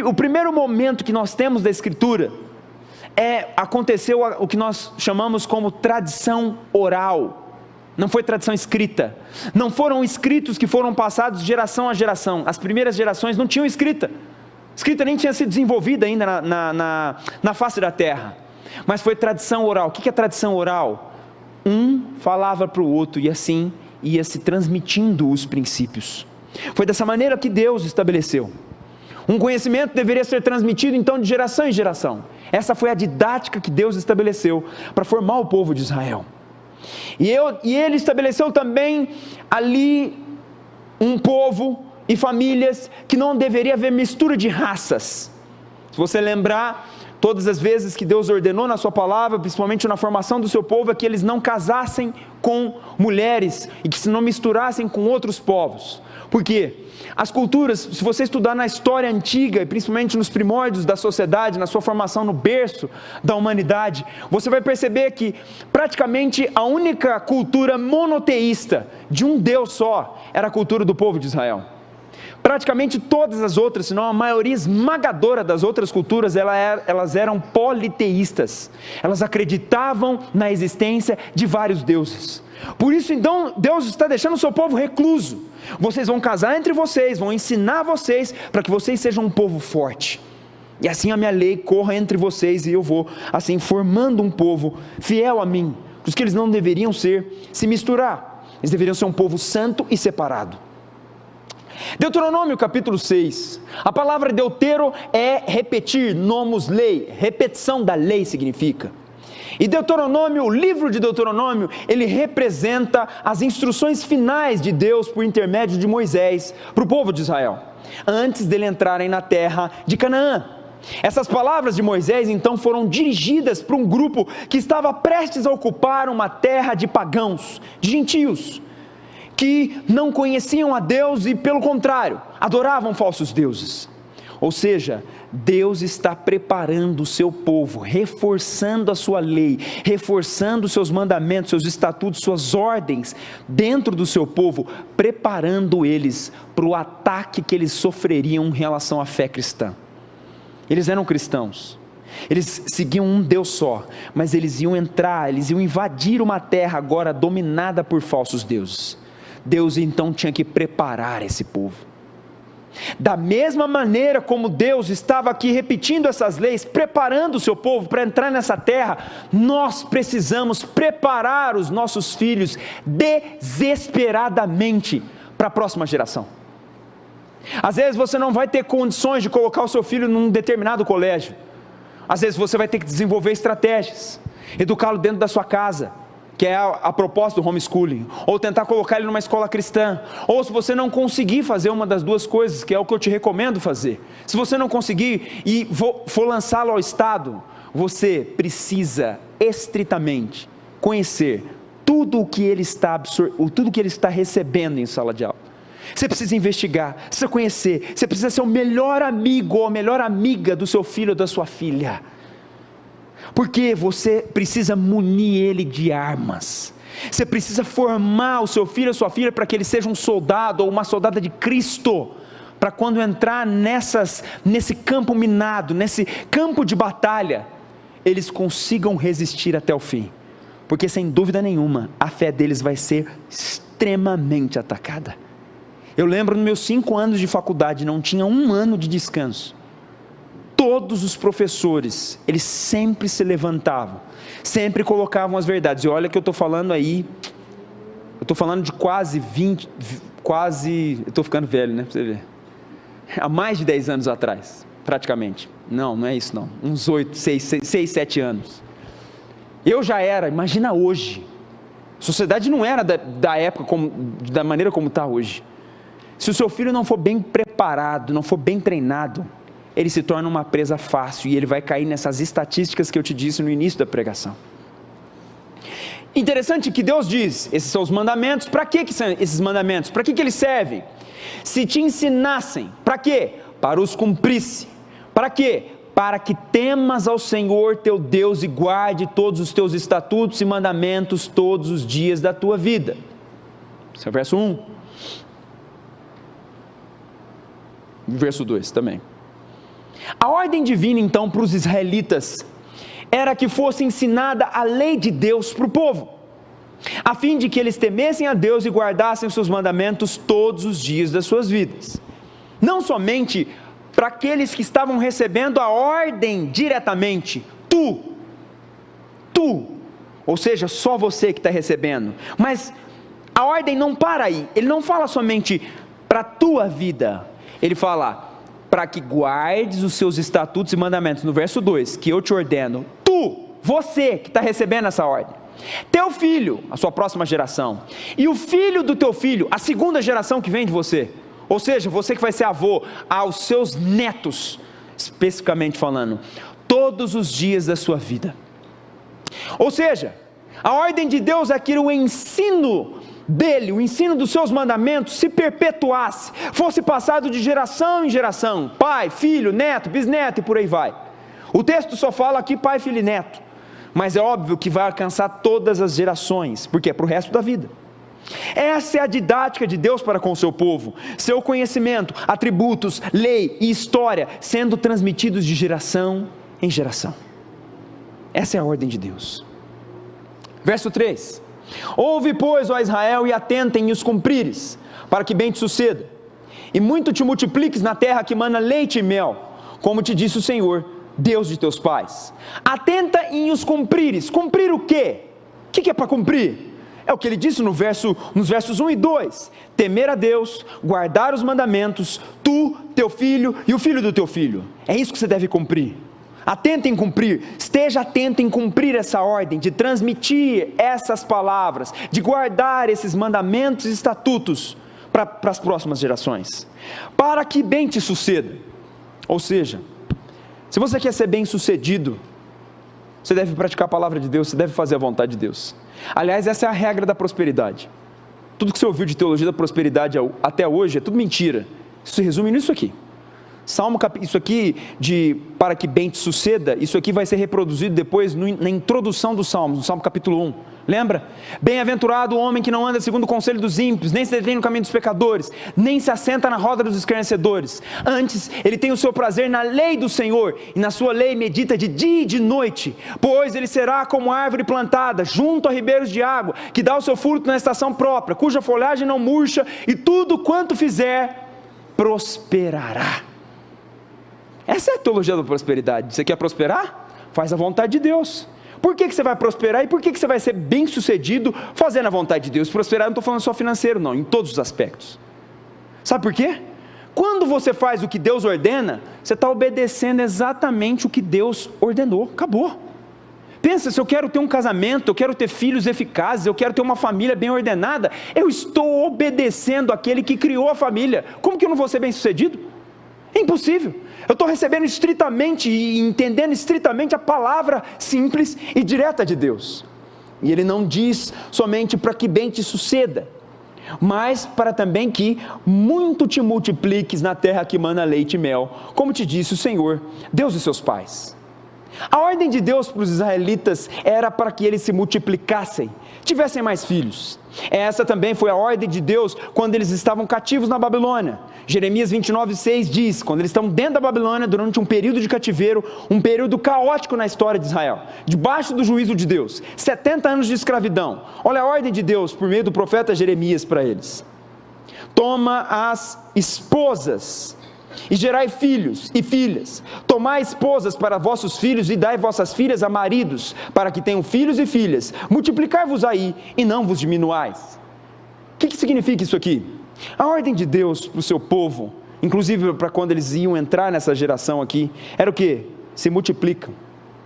o primeiro momento que nós temos da Escritura, aconteceu o que nós chamamos como tradição oral. Não foi tradição escrita, não foram escritos que foram passados de geração a geração. As primeiras gerações não tinham escrita nem tinha sido desenvolvida ainda na face da terra, mas foi tradição oral. O que é tradição oral? Um falava para o outro, e assim ia se transmitindo os princípios. Foi dessa maneira que Deus estabeleceu. Um conhecimento deveria ser transmitido então de geração em geração. Essa foi a didática que Deus estabeleceu para formar o povo de Israel. E Ele estabeleceu também ali um povo e famílias que não deveria haver mistura de raças. Se você lembrar, todas as vezes que Deus ordenou na sua palavra, principalmente na formação do seu povo, é que eles não casassem com mulheres e que se não misturassem com outros povos. Por quê? As culturas, se você estudar na história antiga, e principalmente nos primórdios da sociedade, na sua formação no berço da humanidade, você vai perceber que praticamente a única cultura monoteísta de um Deus só era a cultura do povo de Israel. Praticamente todas as outras, senão a maioria esmagadora das outras culturas, elas eram politeístas. Elas acreditavam na existência de vários deuses. Por isso então Deus está deixando o seu povo recluso. Vocês vão casar entre vocês, vão ensinar vocês para que vocês sejam um povo forte. E assim a minha lei corra entre vocês e eu vou assim formando um povo fiel a mim. Por isso que eles não deveriam se misturar. Eles deveriam ser um povo santo e separado. Deuteronômio capítulo 6, a palavra deutero é repetir, nomos lei, repetição da lei significa. E Deuteronômio, o livro de Deuteronômio, ele representa as instruções finais de Deus por intermédio de Moisés para o povo de Israel, antes dele entrarem na terra de Canaã. Essas palavras de Moisés então foram dirigidas para um grupo que estava prestes a ocupar uma terra de pagãos, de gentios, que não conheciam a Deus e, pelo contrário, adoravam falsos deuses. Ou seja, Deus está preparando o seu povo, reforçando a sua lei, reforçando os seus mandamentos, seus estatutos, suas ordens dentro do seu povo, preparando eles para o ataque que eles sofreriam em relação à fé cristã. Eles eram cristãos, eles seguiam um Deus só, mas eles iam invadir uma terra agora dominada por falsos deuses. Deus então tinha que preparar esse povo. Da mesma maneira como Deus estava aqui repetindo essas leis, preparando o seu povo para entrar nessa terra, nós precisamos preparar os nossos filhos desesperadamente para a próxima geração. Às vezes você não vai ter condições de colocar o seu filho num determinado colégio. Às vezes você vai ter que desenvolver estratégias, educá-lo dentro da sua casa, que é a proposta do homeschooling, ou tentar colocar ele numa escola cristã, ou se você não conseguir fazer uma das duas coisas, que é o que eu te recomendo fazer, se você não conseguir e for lançá-lo ao Estado, você precisa estritamente conhecer tudo o que ele está tudo o que ele está recebendo em sala de aula. Você precisa investigar, precisa conhecer, você precisa ser o melhor amigo ou a melhor amiga do seu filho ou da sua filha, porque você precisa munir ele de armas. Você precisa formar o seu filho ou a sua filha para que ele seja um soldado ou uma soldada de Cristo, para quando entrar nesse campo minado, nesse campo de batalha, eles consigam resistir até o fim, porque sem dúvida nenhuma a fé deles vai ser extremamente atacada. Eu lembro nos meus 5 anos de faculdade, não tinha um ano de descanso. Todos os professores, eles sempre se levantavam, sempre colocavam as verdades. E olha que eu estou falando aí, eu estou falando de quase, eu estou ficando velho, né, para você ver. Há mais de 10 anos atrás, praticamente. Não é isso não, uns 6, 7 anos. Eu já era, imagina hoje. A sociedade não era da época, da maneira como está hoje. Se o seu filho não for bem preparado, não for bem treinado, ele se torna uma presa fácil e ele vai cair nessas estatísticas que eu te disse no início da pregação. Interessante que Deus diz, esses são os mandamentos. Para que são esses mandamentos? Para que eles servem? Se te ensinassem, para quê? Para os cumprisse. Para quê? Para que temas ao Senhor teu Deus e guarde todos os teus estatutos e mandamentos todos os dias da tua vida. Esse é o verso 1. Verso 2 também. A ordem divina então para os israelitas era que fosse ensinada a lei de Deus para o povo, a fim de que eles temessem a Deus e guardassem os seus mandamentos todos os dias das suas vidas. Não somente para aqueles que estavam recebendo a ordem diretamente, tu, ou seja, só você que está recebendo, mas a ordem não para aí. Ele não fala somente para a tua vida, ele fala para que guardes os seus estatutos e mandamentos, no verso 2, que eu te ordeno, você que está recebendo essa ordem, teu filho, a sua próxima geração, e o filho do teu filho, a segunda geração que vem de você, ou seja, você que vai ser avô, aos seus netos, especificamente falando, todos os dias da sua vida. Ou seja, a ordem de Deus é que o ensino dele, o ensino dos seus mandamentos se perpetuasse, fosse passado de geração em geração, pai, filho, neto, bisneto e por aí vai. O texto só fala aqui pai, filho e neto, mas é óbvio que vai alcançar todas as gerações, porque é para o resto da vida. Essa é a didática de Deus para com o seu povo, seu conhecimento, atributos, lei e história sendo transmitidos de geração em geração. Essa é a ordem de Deus. Verso 3: ouve, pois, ó Israel, e atentem e os cumprires, para que bem te suceda, e muito te multipliques na terra que mana leite e mel, como te disse o Senhor, Deus de teus pais. Atenta em os cumprires. Cumprir o quê? O que é para cumprir? É o que ele disse nos versos 1 e 2, temer a Deus, guardar os mandamentos, tu, teu filho e o filho do teu filho. É isso que você deve cumprir. Atenta em cumprir, esteja atento em cumprir essa ordem, de transmitir essas palavras, de guardar esses mandamentos e estatutos para as próximas gerações, para que bem te suceda. Ou seja, se você quer ser bem sucedido, você deve praticar a palavra de Deus, você deve fazer a vontade de Deus. Aliás, essa é a regra da prosperidade. Tudo que você ouviu de teologia da prosperidade até hoje é tudo mentira. Isso se resume nisso aqui. Isso aqui para que bem te suceda, isso aqui vai ser reproduzido depois na introdução dos Salmos, no Salmo capítulo 1, lembra? Bem-aventurado o homem que não anda segundo o conselho dos ímpios, nem se detém no caminho dos pecadores, nem se assenta na roda dos escarnecedores, antes ele tem o seu prazer na lei do Senhor, e na sua lei medita de dia e de noite, pois ele será como árvore plantada, junto a ribeiros de água, que dá o seu fruto na estação própria, cuja folhagem não murcha, e tudo quanto fizer, prosperará. Essa é a teologia da prosperidade. Você quer prosperar? Faz a vontade de Deus. Por que você vai prosperar e por que você vai ser bem sucedido fazendo a vontade de Deus? Prosperar não estou falando só financeiro não, em todos os aspectos. Sabe por quê? Quando você faz o que Deus ordena, você está obedecendo exatamente o que Deus ordenou, acabou. Pensa, se eu quero ter um casamento, eu quero ter filhos eficazes, eu quero ter uma família bem ordenada, eu estou obedecendo aquele que criou a família. Como que eu não vou ser bem sucedido? É impossível. Eu estou recebendo estritamente e entendendo estritamente a palavra simples e direta de Deus. E Ele não diz somente para que bem te suceda, mas para também que muito te multipliques na terra que mana leite e mel, como te disse o Senhor, Deus de seus pais. A ordem de Deus para os israelitas era para que eles se multiplicassem, tivessem mais filhos. Essa também foi a ordem de Deus quando eles estavam cativos na Babilônia. Jeremias 29:6 diz, quando eles estão dentro da Babilônia, durante um período de cativeiro, um período caótico na história de Israel, debaixo do juízo de Deus, 70 anos de escravidão. Olha a ordem de Deus por meio do profeta Jeremias para eles: toma as esposas e gerai filhos e filhas, tomai esposas para vossos filhos e dai vossas filhas a maridos, para que tenham filhos e filhas, multiplicai-vos aí e não vos diminuais. O que significa isso aqui? A ordem de Deus para o seu povo, inclusive para quando eles iam entrar nessa geração aqui, era o quê? Se multiplicam,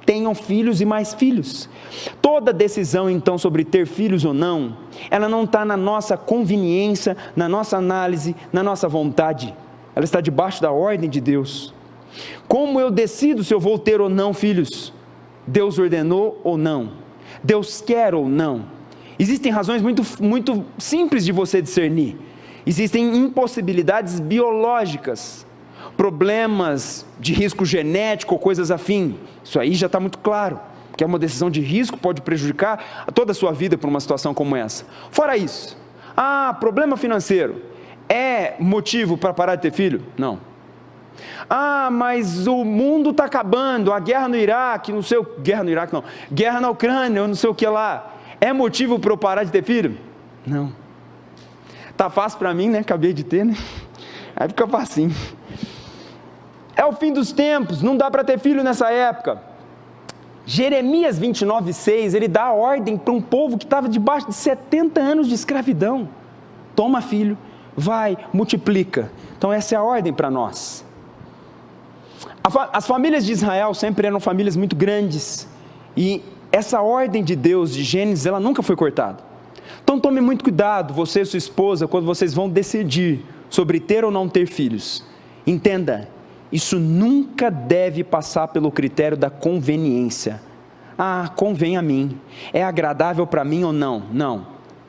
tenham filhos e mais filhos. Toda decisão então sobre ter filhos ou não, ela não está na nossa conveniência, na nossa análise, na nossa vontade, ela está debaixo da ordem de Deus. Como eu decido se eu vou ter ou não filhos? Deus ordenou ou não? Deus quer ou não? Existem razões muito simples de você discernir. Existem impossibilidades biológicas, problemas de risco genético ou coisas afim. Isso aí já está muito claro, que é uma decisão de risco, pode prejudicar toda a sua vida por uma situação como essa. Fora isso, problema financeiro é motivo para parar de ter filho? Não. Mas o mundo está acabando, a guerra no Iraque, guerra na Ucrânia, eu não sei o que lá, é motivo para eu parar de ter filho? Não. Tá fácil para mim, né? Acabei de ter, né? Aí fica facinho. É o fim dos tempos, não dá para ter filho nessa época. Jeremias 29:6, ele dá a ordem para um povo que estava debaixo de 70 anos de escravidão: toma filho, vai, multiplica. Então essa é a ordem para nós. As famílias de Israel sempre eram famílias muito grandes, e essa ordem de Deus de Gênesis, ela nunca foi cortada. Então tome muito cuidado, você e sua esposa, quando vocês vão decidir sobre ter ou não ter filhos. Entenda, isso nunca deve passar pelo critério da conveniência. Convém a mim, é agradável para mim ou não? Não,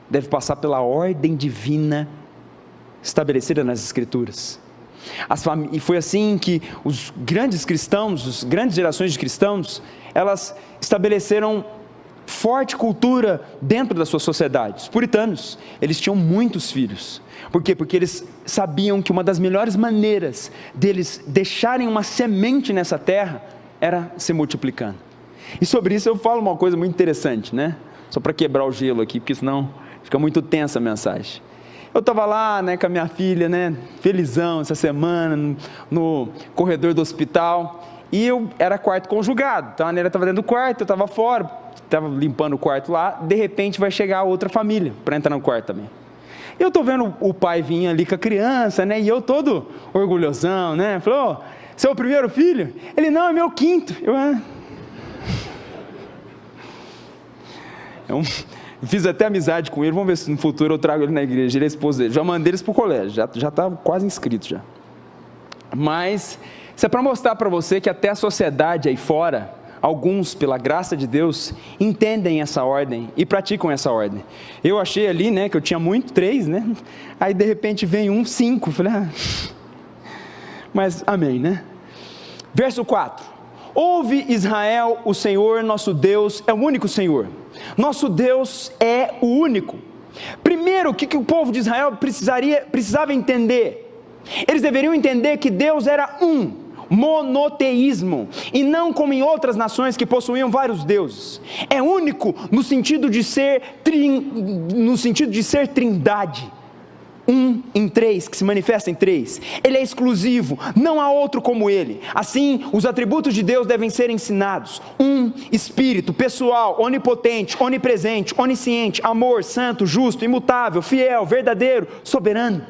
deve passar pela ordem divina estabelecida nas Escrituras. E foi assim que os grandes cristãos, as grandes gerações de cristãos, elas estabeleceram forte cultura dentro da sua sociedade. Os puritanos, eles tinham muitos filhos. Por quê? Porque eles sabiam que uma das melhores maneiras deles deixarem uma semente nessa terra era se multiplicando. E sobre isso eu falo uma coisa muito interessante, né? Só para quebrar o gelo aqui, porque senão fica muito tensa a mensagem. Eu estava lá, né, com a minha filha, né, felizão essa semana, no corredor do hospital, e eu era quarto conjugado, então a Nélia estava dentro do quarto, eu estava fora, estava limpando o quarto lá, de repente vai chegar outra família para entrar no quarto também. Eu estou vendo o pai vir ali com a criança, né, e eu todo orgulhosão, né, falou, seu é o primeiro filho? Ele, não, é meu quinto. Eu fiz até amizade com ele, vamos ver se no futuro eu trago ele na igreja, ele é esposo dele, já mandei eles para o colégio, já está quase inscrito já. Mas isso é para mostrar para você que até a sociedade aí fora, alguns, pela graça de Deus, entendem essa ordem e praticam essa ordem. Eu achei ali, né, que eu tinha 3, né, aí de repente vem 5, falei, mas amém, né? Verso 4, ouve Israel, o Senhor nosso Deus é o único Senhor, nosso Deus é o único. Primeiro, o que o povo de Israel precisava entender? Eles deveriam entender que Deus era monoteísmo, e não como em outras nações que possuíam vários deuses. É único no sentido de ser trindade, em 3, que se manifesta em 3, ele é exclusivo, não há outro como ele. Assim, os atributos de Deus devem ser ensinados: Espírito, pessoal, onipotente, onipresente, onisciente, amor, santo, justo, imutável, fiel, verdadeiro, soberano.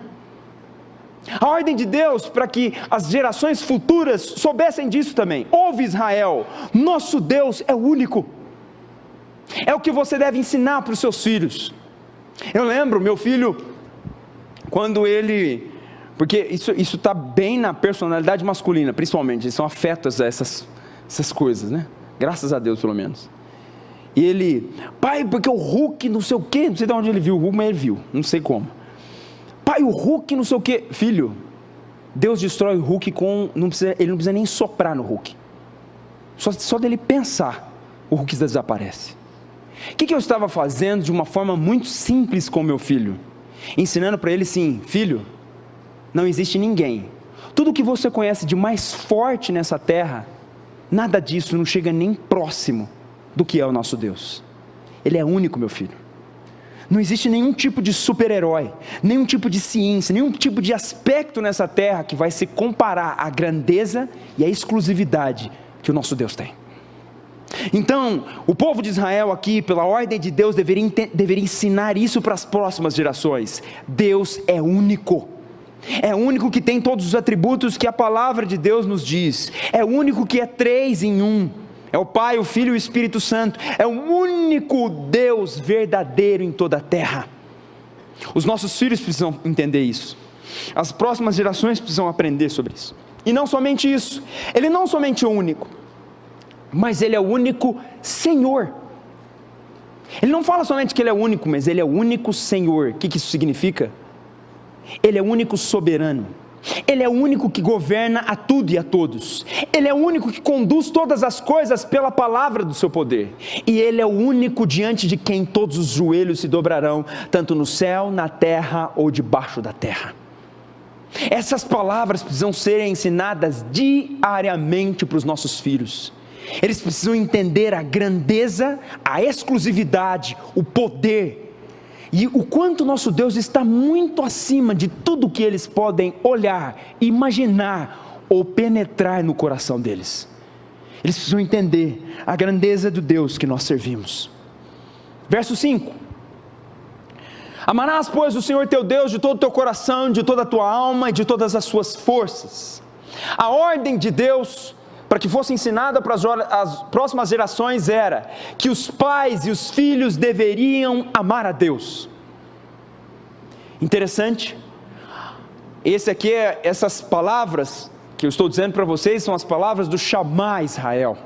A ordem de Deus para que as gerações futuras soubessem disso também. Ouve Israel, nosso Deus é o único. É o que você deve ensinar para os seus filhos. Eu lembro, meu filho, quando ele, porque isso está bem na personalidade masculina, principalmente, eles são afetos a essas coisas, né? Graças a Deus, pelo menos. E ele, pai, porque o Hulk não sei o quê, não sei de onde ele viu o Hulk, mas ele viu, não sei como. Pai, o Hulk não sei o quê. Filho, Deus destrói o Hulk ele não precisa nem soprar no Hulk. Só dele pensar, o Hulk desaparece. O que eu estava fazendo de uma forma muito simples com meu filho? Ensinando para ele sim, filho, não existe ninguém. Tudo que você conhece de mais forte nessa terra, nada disso não chega nem próximo do que é o nosso Deus. Ele é único, meu filho. Não existe nenhum tipo de super-herói, nenhum tipo de ciência, nenhum tipo de aspecto nessa terra que vai se comparar à grandeza e à exclusividade que o nosso Deus tem. Então, o povo de Israel aqui, pela ordem de Deus, deveria ensinar isso para as próximas gerações. Deus é único. É o único que tem todos os atributos que a palavra de Deus nos diz. É o único que é 3 em 1. É o Pai, o Filho e o Espírito Santo. É o único Deus verdadeiro em toda a terra. Os nossos filhos precisam entender isso. As próximas gerações precisam aprender sobre isso. E não somente isso. Ele não somente é o único, mas ele é o único Senhor. Ele não fala somente que ele é o único, mas ele é o único Senhor. O que isso significa? Ele é o único soberano. Ele é o único que governa a tudo e a todos. Ele é o único que conduz todas as coisas pela palavra do seu poder. E ele é o único diante de quem todos os joelhos se dobrarão, tanto no céu, na terra ou debaixo da terra. Essas palavras precisam ser ensinadas diariamente para os nossos filhos. Eles precisam entender a grandeza, a exclusividade, o poder e o quanto nosso Deus está muito acima de tudo que eles podem olhar, imaginar ou penetrar no coração deles. Eles precisam entender a grandeza do Deus que nós servimos. Verso 5: amarás, pois, o Senhor teu Deus de todo o teu coração, de toda a tua alma e de todas as suas forças. A ordem de Deus para que fosse ensinada para as próximas gerações era que os pais e os filhos deveriam amar a Deus. Interessante, essas palavras que eu estou dizendo para vocês são as palavras do Shema Israel,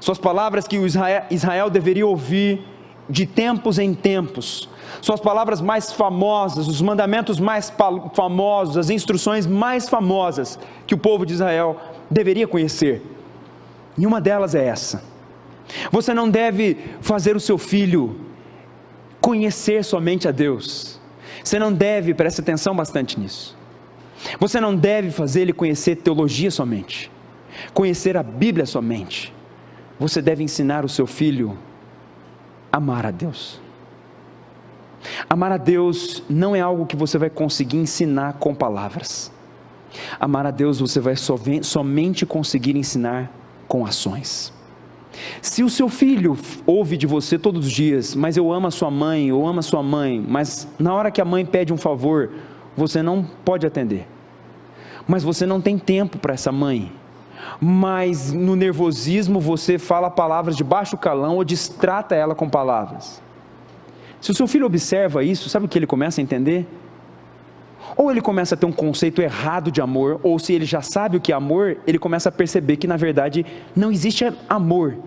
são as palavras que o Israel deveria ouvir de tempos em tempos, são as palavras mais famosas, os mandamentos mais famosos, as instruções mais famosas que o povo de Israel deveria conhecer, e uma delas é essa: você não deve fazer o seu filho conhecer somente a Deus, você não deve, preste atenção bastante nisso, você não deve fazer ele conhecer teologia somente, conhecer a Bíblia somente, você deve ensinar o seu filho a amar a Deus. Amar a Deus não é algo que você vai conseguir ensinar com palavras, amar a Deus você vai somente conseguir ensinar com ações. Se o seu filho ouve de você todos os dias, mas eu amo a sua mãe, ou amo a sua mãe, mas na hora que a mãe pede um favor, você não pode atender, mas você não tem tempo para essa mãe, mas no nervosismo você fala palavras de baixo calão ou distrata ela com palavras. Se o seu filho observa isso, sabe o que ele começa a entender? Ou ele começa a ter um conceito errado de amor, ou se ele já sabe o que é amor, ele começa a perceber que na verdade não existe amor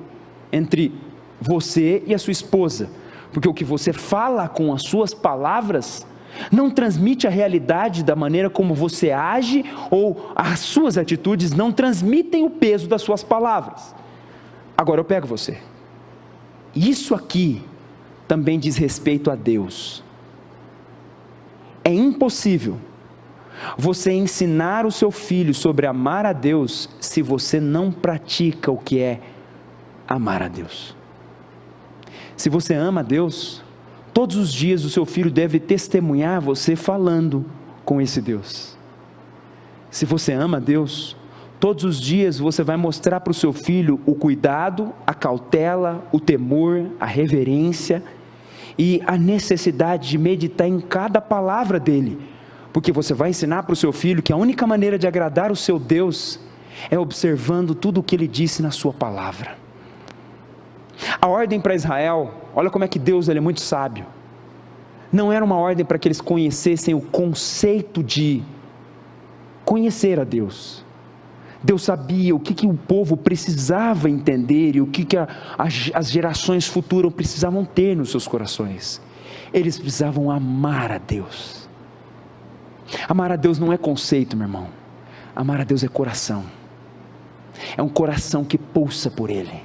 entre você e a sua esposa, porque o que você fala com as suas palavras não transmite a realidade da maneira como você age, ou as suas atitudes não transmitem o peso das suas palavras. Agora eu pego você, isso aqui também diz respeito a Deus. É impossível você ensinar o seu filho sobre amar a Deus, se você não pratica o que é amar a Deus. Se você ama a Deus, todos os dias o seu filho deve testemunhar você falando com esse Deus. Se você ama a Deus, todos os dias você vai mostrar para o seu filho o cuidado, a cautela, o temor, a reverência e a necessidade de meditar em cada palavra dele, porque você vai ensinar para o seu filho que a única maneira de agradar o seu Deus é observando tudo o que ele disse na sua palavra. A ordem para Israel, olha como é que Deus ele é muito sábio, não era uma ordem para que eles conhecessem o conceito de conhecer a Deus. Deus sabia o que o povo precisava entender e o que as gerações futuras precisavam ter nos seus corações. Eles precisavam amar a Deus. Amar a Deus não é conceito, meu irmão. Amar a Deus é coração. É um coração que pulsa por Ele.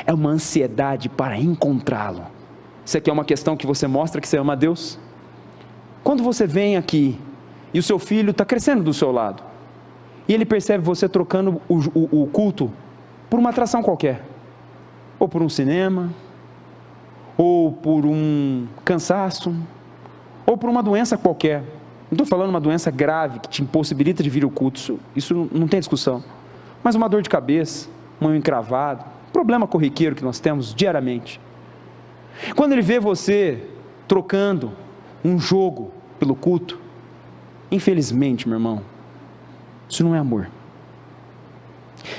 É uma ansiedade para encontrá-lo. Isso aqui é uma questão que você mostra que você ama a Deus. Quando você vem aqui e o seu filho está crescendo do seu lado, e ele percebe você trocando o culto por uma atração qualquer, ou por um cinema, ou por um cansaço, ou por uma doença qualquer. Não estou falando uma doença grave que te impossibilita de vir ao culto, isso não tem discussão, mas uma dor de cabeça, um encravado, problema corriqueiro que nós temos diariamente. Quando ele vê você trocando um jogo pelo culto, infelizmente, meu irmão, isso não é amor.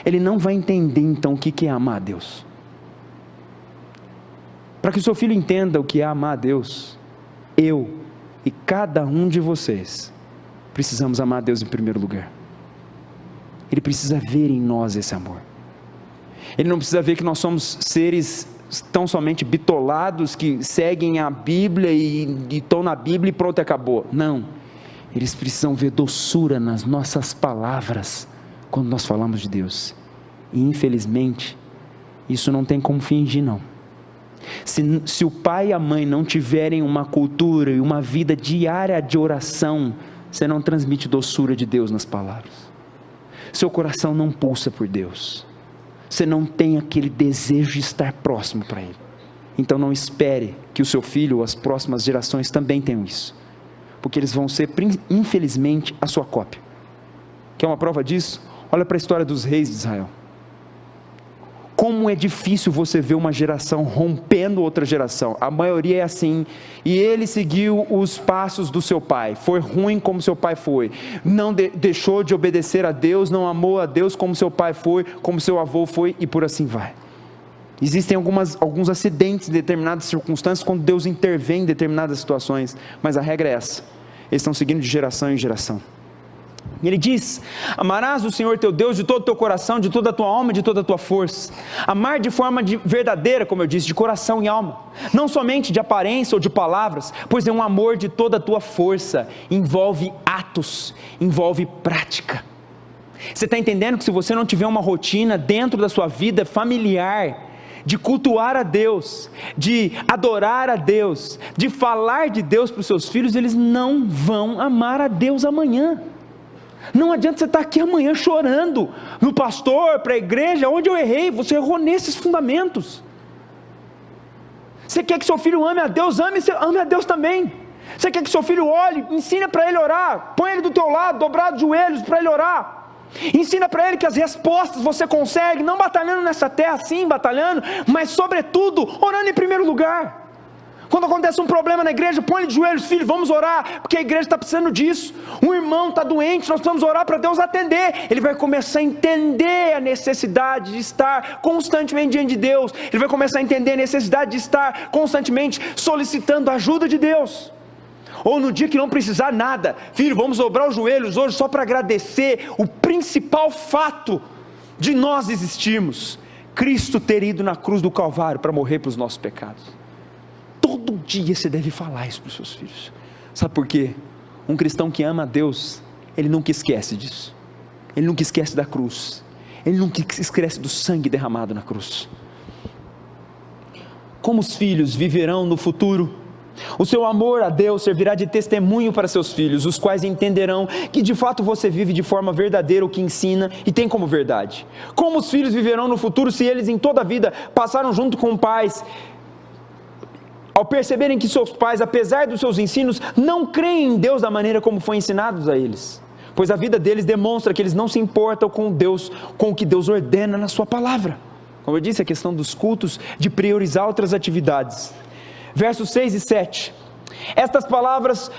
Ele não vai entender então o que é amar a Deus. Para que o seu filho entenda o que é amar a Deus, eu e cada um de vocês precisamos amar a Deus em primeiro lugar. Ele precisa ver em nós esse amor. Ele não precisa ver que nós somos seres tão somente bitolados que seguem a Bíblia e estão na Bíblia e pronto, acabou. Não. Eles precisam ver doçura nas nossas palavras quando nós falamos de Deus. E infelizmente, isso não tem como fingir não. Se o pai e a mãe não tiverem uma cultura e uma vida diária de oração, você não transmite doçura de Deus nas palavras. Seu coração não pulsa por Deus. Você não tem aquele desejo de estar próximo para Ele. Então não espere que o seu filho ou as próximas gerações também tenham isso, porque eles vão ser, infelizmente, a sua cópia. Quer uma prova disso? Olha para a história dos reis de Israel. Como é difícil você ver uma geração rompendo outra geração. A maioria é assim. E ele seguiu os passos do seu pai. Foi ruim como seu pai foi. Não deixou de obedecer a Deus, não amou a Deus como seu pai foi, como seu avô foi, e por assim vai. Existem alguns acidentes em determinadas circunstâncias, quando Deus intervém em determinadas situações, mas a regra é essa: eles estão seguindo de geração em geração. E ele diz: amarás o Senhor teu Deus de todo o teu coração, de toda a tua alma, de toda a tua força. Amar de forma verdadeira, como eu disse, de coração e alma, não somente de aparência ou de palavras, pois é um amor de toda a tua força, envolve atos, envolve prática. Você está entendendo que se você não tiver uma rotina dentro da sua vida familiar, de cultuar a Deus, de adorar a Deus, de falar de Deus para os seus filhos, eles não vão amar a Deus amanhã. Não adianta você estar aqui amanhã chorando no pastor, para a igreja, onde eu errei. Você errou nesses fundamentos. Você quer que seu filho ame a Deus, ame a Deus também. Você quer que seu filho ore, ensina para ele orar, põe ele do teu lado, dobrado de joelhos para ele orar. Ensina para ele que as respostas você consegue, não batalhando nessa terra, sim, batalhando, mas sobretudo, orando em primeiro lugar. Quando acontece um problema na igreja, põe ele de joelhos: filho, vamos orar, porque a igreja está precisando disso. Um irmão está doente, nós precisamos orar para Deus atender. Ele vai começar a entender a necessidade de estar constantemente diante de Deus. Ele vai começar a entender a necessidade de estar constantemente solicitando a ajuda de Deus. Ou no dia que não precisar nada: filho, vamos dobrar os joelhos hoje só para agradecer o principal fato de nós existirmos: Cristo ter ido na cruz do Calvário para morrer pelos nossos pecados. Todo dia você deve falar isso para os seus filhos. Sabe por quê? Um cristão que ama a Deus, ele nunca esquece disso. Ele nunca esquece da cruz. Ele nunca esquece do sangue derramado na cruz. Como os filhos viverão no futuro? O seu amor a Deus servirá de testemunho para seus filhos, os quais entenderão que de fato você vive de forma verdadeira o que ensina e tem como verdade. Como os filhos viverão no futuro se eles em toda a vida passaram junto com pais, ao perceberem que seus pais, apesar dos seus ensinos, não creem em Deus da maneira como foi ensinados a eles? Pois a vida deles demonstra que eles não se importam com Deus, com o que Deus ordena na sua palavra. Como eu disse, a questão dos cultos, de priorizar outras atividades. Versos 6 e 7: estas palavras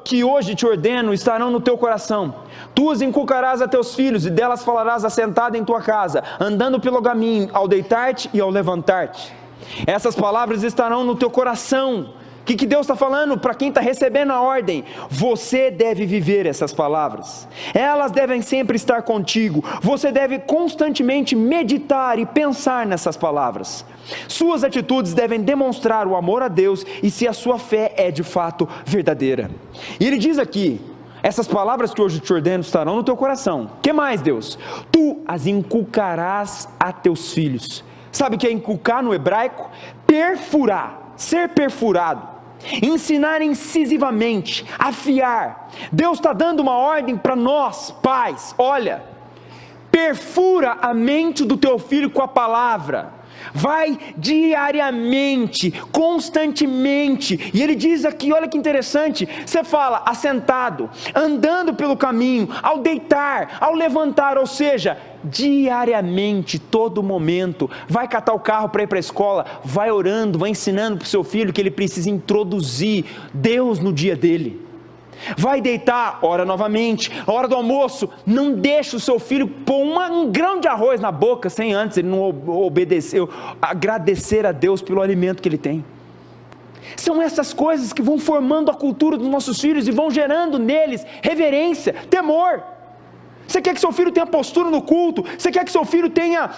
que hoje te ordeno estarão no teu coração, tu as inculcarás a teus filhos, e delas falarás assentado em tua casa, andando pelo caminho, ao deitar-te e ao levantar-te. Essas palavras estarão no teu coração. O que Deus está falando para quem está recebendo a ordem? Você deve viver essas palavras, elas devem sempre estar contigo, você deve constantemente meditar e pensar nessas palavras. Suas atitudes devem demonstrar o amor a Deus e se a sua fé é de fato verdadeira. E ele diz aqui: essas palavras que hoje te ordeno estarão no teu coração. O que mais, Deus? Tu as inculcarás a teus filhos. Sabe o que é inculcar no hebraico? Perfurar, ser perfurado, ensinar incisivamente, afiar. Deus está dando uma ordem para nós, pais: olha, perfura a mente do teu filho com a palavra. Vai diariamente, constantemente. E ele diz aqui, olha que interessante, você fala assentado, andando pelo caminho, ao deitar, ao levantar, ou seja, diariamente, todo momento. Vai catar o carro para ir para a escola, vai orando, vai ensinando para o seu filho que ele precisa introduzir Deus no dia dele. Vai deitar, ora novamente. A hora do almoço, não deixa o seu filho pôr um grão de arroz na boca sem antes ele não obedeceu, agradecer a Deus pelo alimento que ele tem. São essas coisas que vão formando a cultura dos nossos filhos e vão gerando neles reverência, temor. Você quer que seu filho tenha postura no culto? Você quer que seu filho tenha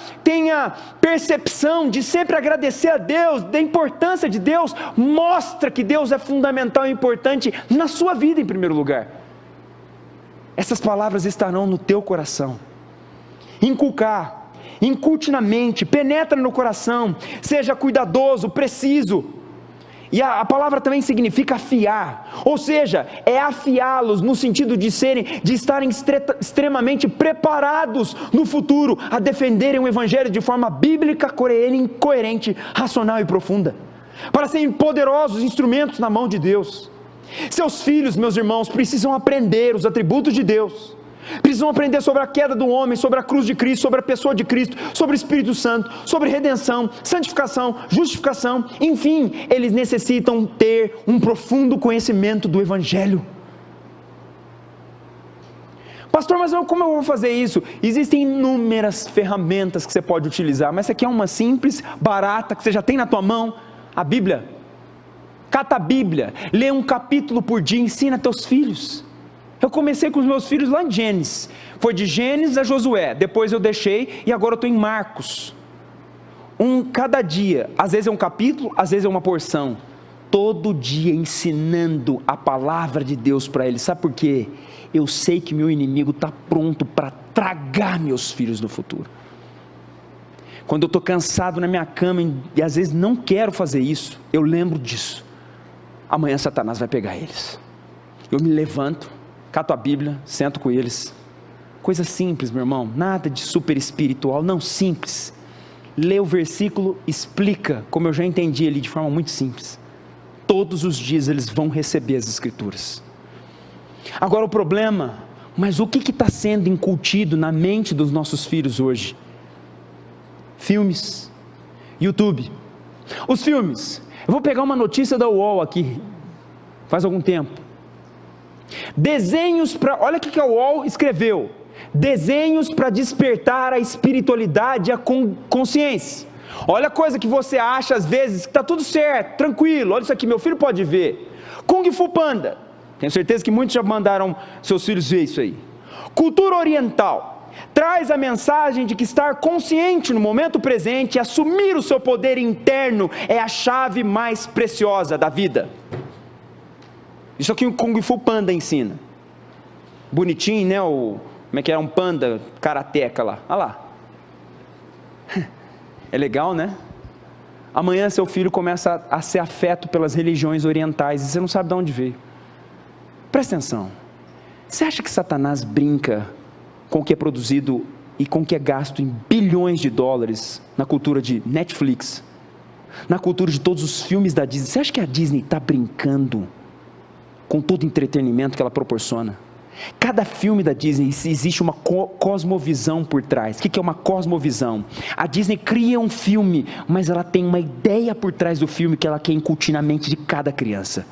percepção de sempre agradecer a Deus, da importância de Deus? Mostra que Deus é fundamental e importante na sua vida em primeiro lugar. Essas palavras estarão no teu coração. Inculcar, inculte na mente, penetra no coração, seja cuidadoso, preciso. E a palavra também significa afiar, ou seja, é afiá-los no sentido de estarem extremamente preparados no futuro a defenderem o evangelho de forma bíblica, coerente, racional e profunda, para serem poderosos instrumentos na mão de Deus. Seus filhos, meus irmãos, precisam aprender os atributos de Deus, Precisam aprender sobre a queda do homem, sobre a cruz de Cristo, sobre a pessoa de Cristo, sobre o Espírito Santo, sobre redenção, santificação, justificação, enfim, eles necessitam ter um profundo conhecimento do Evangelho. Pastor, mas como eu vou fazer isso? Existem inúmeras ferramentas que você pode utilizar, mas essa aqui é uma simples, barata, que você já tem na tua mão, a Bíblia. Cata a Bíblia, lê um capítulo por dia, ensina teus filhos. Eu comecei com os meus filhos lá em Gênesis, foi de Gênesis a Josué, depois eu deixei e agora eu estou em Marcos. Cada dia, às vezes é um capítulo, às vezes é uma porção, todo dia ensinando a palavra de Deus para eles. Sabe por quê? Eu sei que meu inimigo está pronto para tragar meus filhos no futuro. Quando eu estou cansado na minha cama e às vezes não quero fazer isso, eu lembro disso. Amanhã Satanás vai pegar eles. Eu me levanto, cato a Bíblia, sento com eles. Coisa simples, meu irmão, nada de super espiritual, não, simples. Lê o versículo, explica, como eu já entendi ali de forma muito simples. Todos os dias eles vão receber as Escrituras. Agora o problema, mas o que está sendo incutido na mente dos nossos filhos hoje? Filmes, YouTube. Os filmes, eu vou pegar uma notícia da UOL aqui, faz algum tempo. Desenhos para, olha o que a UOL escreveu, desenhos para despertar a espiritualidade e a consciência. Olha a coisa que você acha às vezes, que está tudo certo, tranquilo, olha isso aqui, meu filho pode ver. Kung Fu Panda, tenho certeza que muitos já mandaram seus filhos ver isso aí. Cultura oriental, traz a mensagem de que estar consciente no momento presente e assumir o seu poder interno é a chave mais preciosa da vida. Isso aqui o Kung Fu Panda ensina. Bonitinho, né? Como é que é? Um panda karateca lá. Olha lá. É legal, né? Amanhã seu filho começa a ser afeto pelas religiões orientais e você não sabe de onde veio. Presta atenção. Você acha que Satanás brinca com o que é produzido e com o que é gasto em bilhões de dólares na cultura de Netflix, na cultura de todos os filmes da Disney? Você acha que a Disney está brincando com todo o entretenimento que ela proporciona? Cada filme da Disney existe uma cosmovisão por trás. O que é uma cosmovisão? A Disney cria um filme, mas ela tem uma ideia por trás do filme que ela quer incutir na mente de cada criança.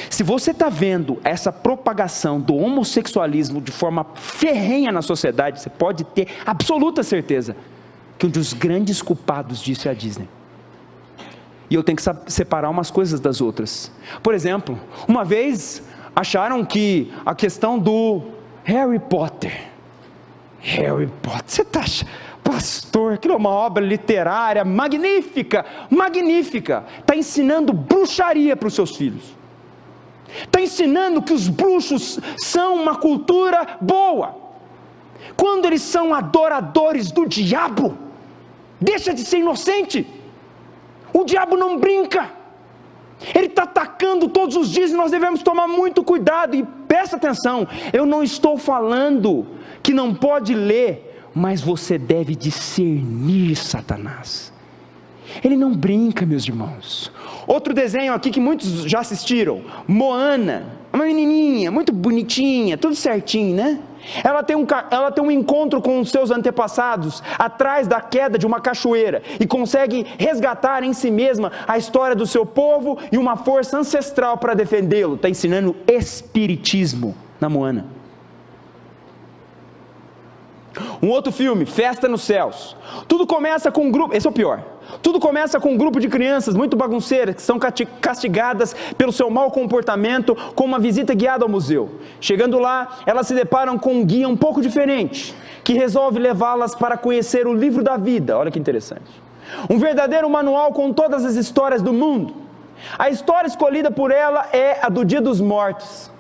Se você está vendo essa propagação do homossexualismo de forma ferrenha na sociedade, você pode ter absoluta certeza que um dos grandes culpados disso é a Disney. E eu tenho que separar umas coisas das outras. Por exemplo, uma vez acharam que a questão do Harry Potter, você está achando, pastor, aquilo é uma obra literária magnífica, está ensinando bruxaria para os seus filhos, está ensinando que os bruxos são uma cultura boa, quando eles são adoradores do diabo. Deixa de ser inocente. O diabo não brinca, ele está atacando todos os dias e nós devemos tomar muito cuidado. E presta atenção, eu não estou falando que não pode ler, mas você deve discernir Satanás. Ele não brinca, meus irmãos. Outro desenho aqui que muitos já assistiram, Moana, uma menininha, muito bonitinha, tudo certinho, né? Ela tem um encontro com os seus antepassados, atrás da queda de uma cachoeira, e consegue resgatar em si mesma a história do seu povo e uma força ancestral para defendê-lo. Está ensinando espiritismo na Moana. Um outro filme, Festa nos Céus. Tudo começa com um grupo, esse é o pior. Tudo começa com um grupo de crianças muito bagunceiras, que são castigadas pelo seu mau comportamento, com uma visita guiada ao museu. Chegando lá, elas se deparam com um guia um pouco diferente, que resolve levá-las para conhecer o livro da vida. Olha que interessante. Um verdadeiro manual com todas as histórias do mundo. A história escolhida por ela é a do Dia dos Mortos.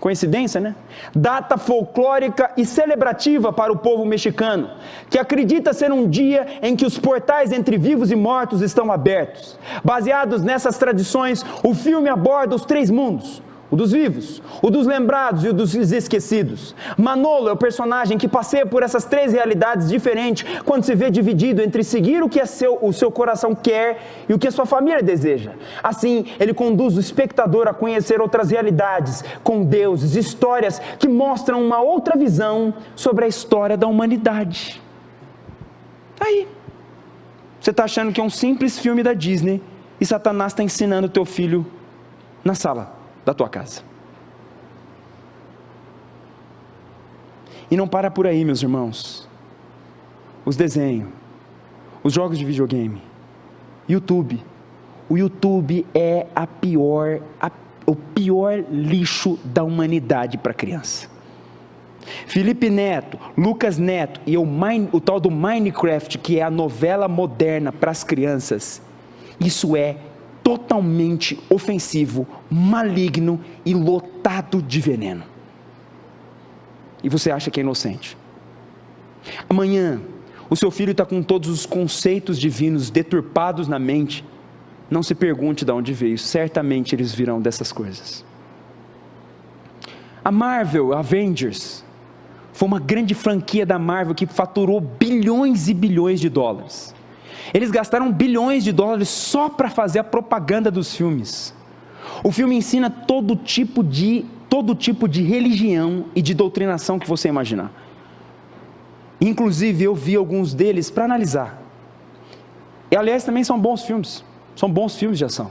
Coincidência, né? Data folclórica e celebrativa para o povo mexicano, que acredita ser um dia em que os portais entre vivos e mortos estão abertos. Baseados nessas tradições, o filme aborda os 3 mundos: o dos vivos, o dos lembrados e o dos esquecidos. Manolo é o personagem que passeia por essas três realidades diferentes quando se vê dividido entre seguir o que o seu coração quer e o que a sua família deseja. Assim, ele conduz o espectador a conhecer outras realidades, com deuses, histórias que mostram uma outra visão sobre a história da humanidade. Aí, você está achando que é um simples filme da Disney e Satanás está ensinando o teu filho na sala da tua casa. E não para por aí, meus irmãos. Os desenhos, os jogos de videogame, YouTube. O YouTube é o pior lixo da humanidade para criança. Felipe Neto, Lucas Neto e o tal do Minecraft, que é a novela moderna para as crianças, isso é totalmente ofensivo, maligno e lotado de veneno. E você acha que é inocente? Amanhã, o seu filho está com todos os conceitos divinos deturpados na mente. Não se pergunte de onde veio, certamente eles virão dessas coisas. A Marvel, Avengers, foi uma grande franquia da Marvel que faturou bilhões e bilhões de dólares. Eles gastaram bilhões de dólares só para fazer a propaganda dos filmes. O filme ensina todo tipo de religião e de doutrinação que você imaginar. Inclusive eu vi alguns deles para analisar. E aliás também são bons filmes de ação.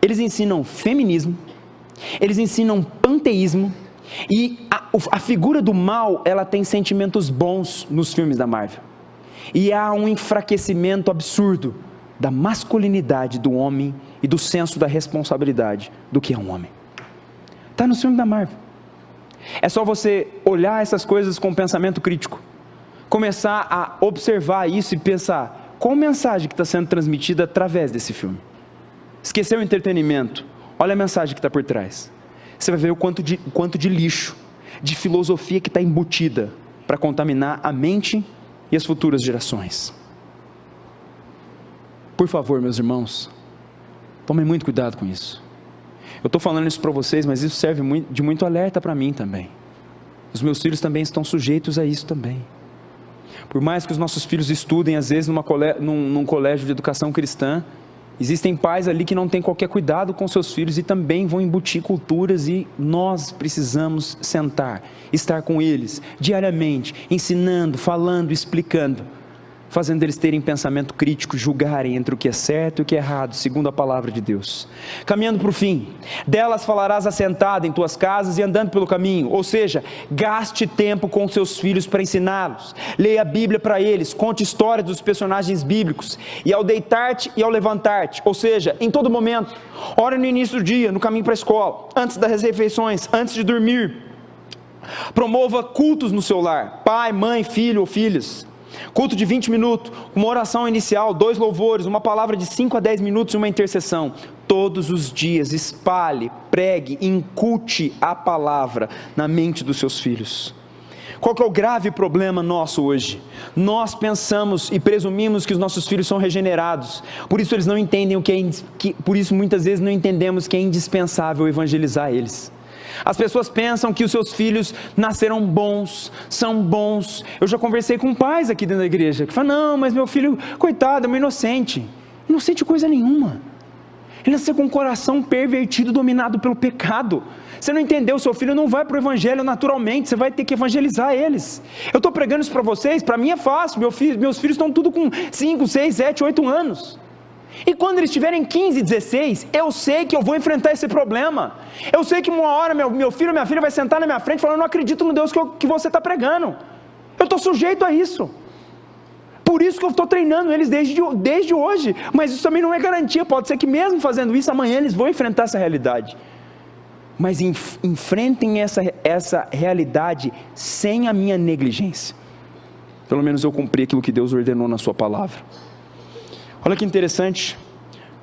Eles ensinam feminismo, eles ensinam panteísmo, e a figura do mal, ela tem sentimentos bons nos filmes da Marvel. E há um enfraquecimento absurdo da masculinidade do homem e do senso da responsabilidade do que é um homem. Está no filme da Marvel. É só você olhar essas coisas com pensamento crítico, começar a observar isso e pensar, qual mensagem que está sendo transmitida através desse filme? Esqueceu o entretenimento, olha a mensagem que está por trás. Você vai ver o quanto de lixo, de filosofia que está embutida para contaminar a mente e as futuras gerações. Por favor, meus irmãos, tomem muito cuidado com isso. Eu estou falando isso para vocês, mas isso serve de muito alerta para mim também. Os meus filhos também estão sujeitos a isso também. Por mais que os nossos filhos estudem, às vezes, num colégio de educação cristã, existem pais ali que não têm qualquer cuidado com seus filhos e também vão embutir culturas, e nós precisamos sentar, estar com eles diariamente, ensinando, falando, explicando, fazendo eles terem pensamento crítico, julgarem entre o que é certo e o que é errado, segundo a palavra de Deus. Caminhando para o fim, delas falarás assentado em tuas casas e andando pelo caminho, ou seja, gaste tempo com seus filhos para ensiná-los, leia a Bíblia para eles, conte histórias dos personagens bíblicos, e ao deitar-te e ao levantar-te, ou seja, em todo momento, ore no início do dia, no caminho para a escola, antes das refeições, antes de dormir. Promova cultos no seu lar, pai, mãe, filho ou filhas. Culto de 20 minutos, uma oração inicial, 2 louvores, uma palavra de 5 a 10 minutos e uma intercessão. Todos os dias, espalhe, pregue, inculte a palavra na mente dos seus filhos. Qual que é o grave problema nosso hoje? Nós pensamos e presumimos que os nossos filhos são regenerados, por isso eles não entendem por isso muitas vezes não entendemos que é indispensável evangelizar eles. As pessoas pensam que os seus filhos nasceram bons, são bons. Eu já conversei com pais aqui dentro da igreja, que falam, não, mas meu filho, coitado, é um inocente. Inocente coisa nenhuma. Ele nasceu com um coração pervertido, dominado pelo pecado. Você não entendeu, seu filho não vai para o evangelho naturalmente, você vai ter que evangelizar eles. Eu estou pregando isso para vocês, para mim é fácil, meus filhos estão tudo com 5, 6, 7, 8 anos. E quando eles tiverem 15, 16, eu sei que eu vou enfrentar esse problema. Eu sei que uma hora meu filho ou minha filha vai sentar na minha frente e falar, eu não acredito no Deus que você está pregando. Eu estou sujeito a isso. Por isso que eu estou treinando eles desde hoje. Mas isso também não é garantia. Pode ser que mesmo fazendo isso, amanhã eles vão enfrentar essa realidade. Mas enfrentem essa realidade sem a minha negligência. Pelo menos eu cumpri aquilo que Deus ordenou na sua palavra. Olha que interessante,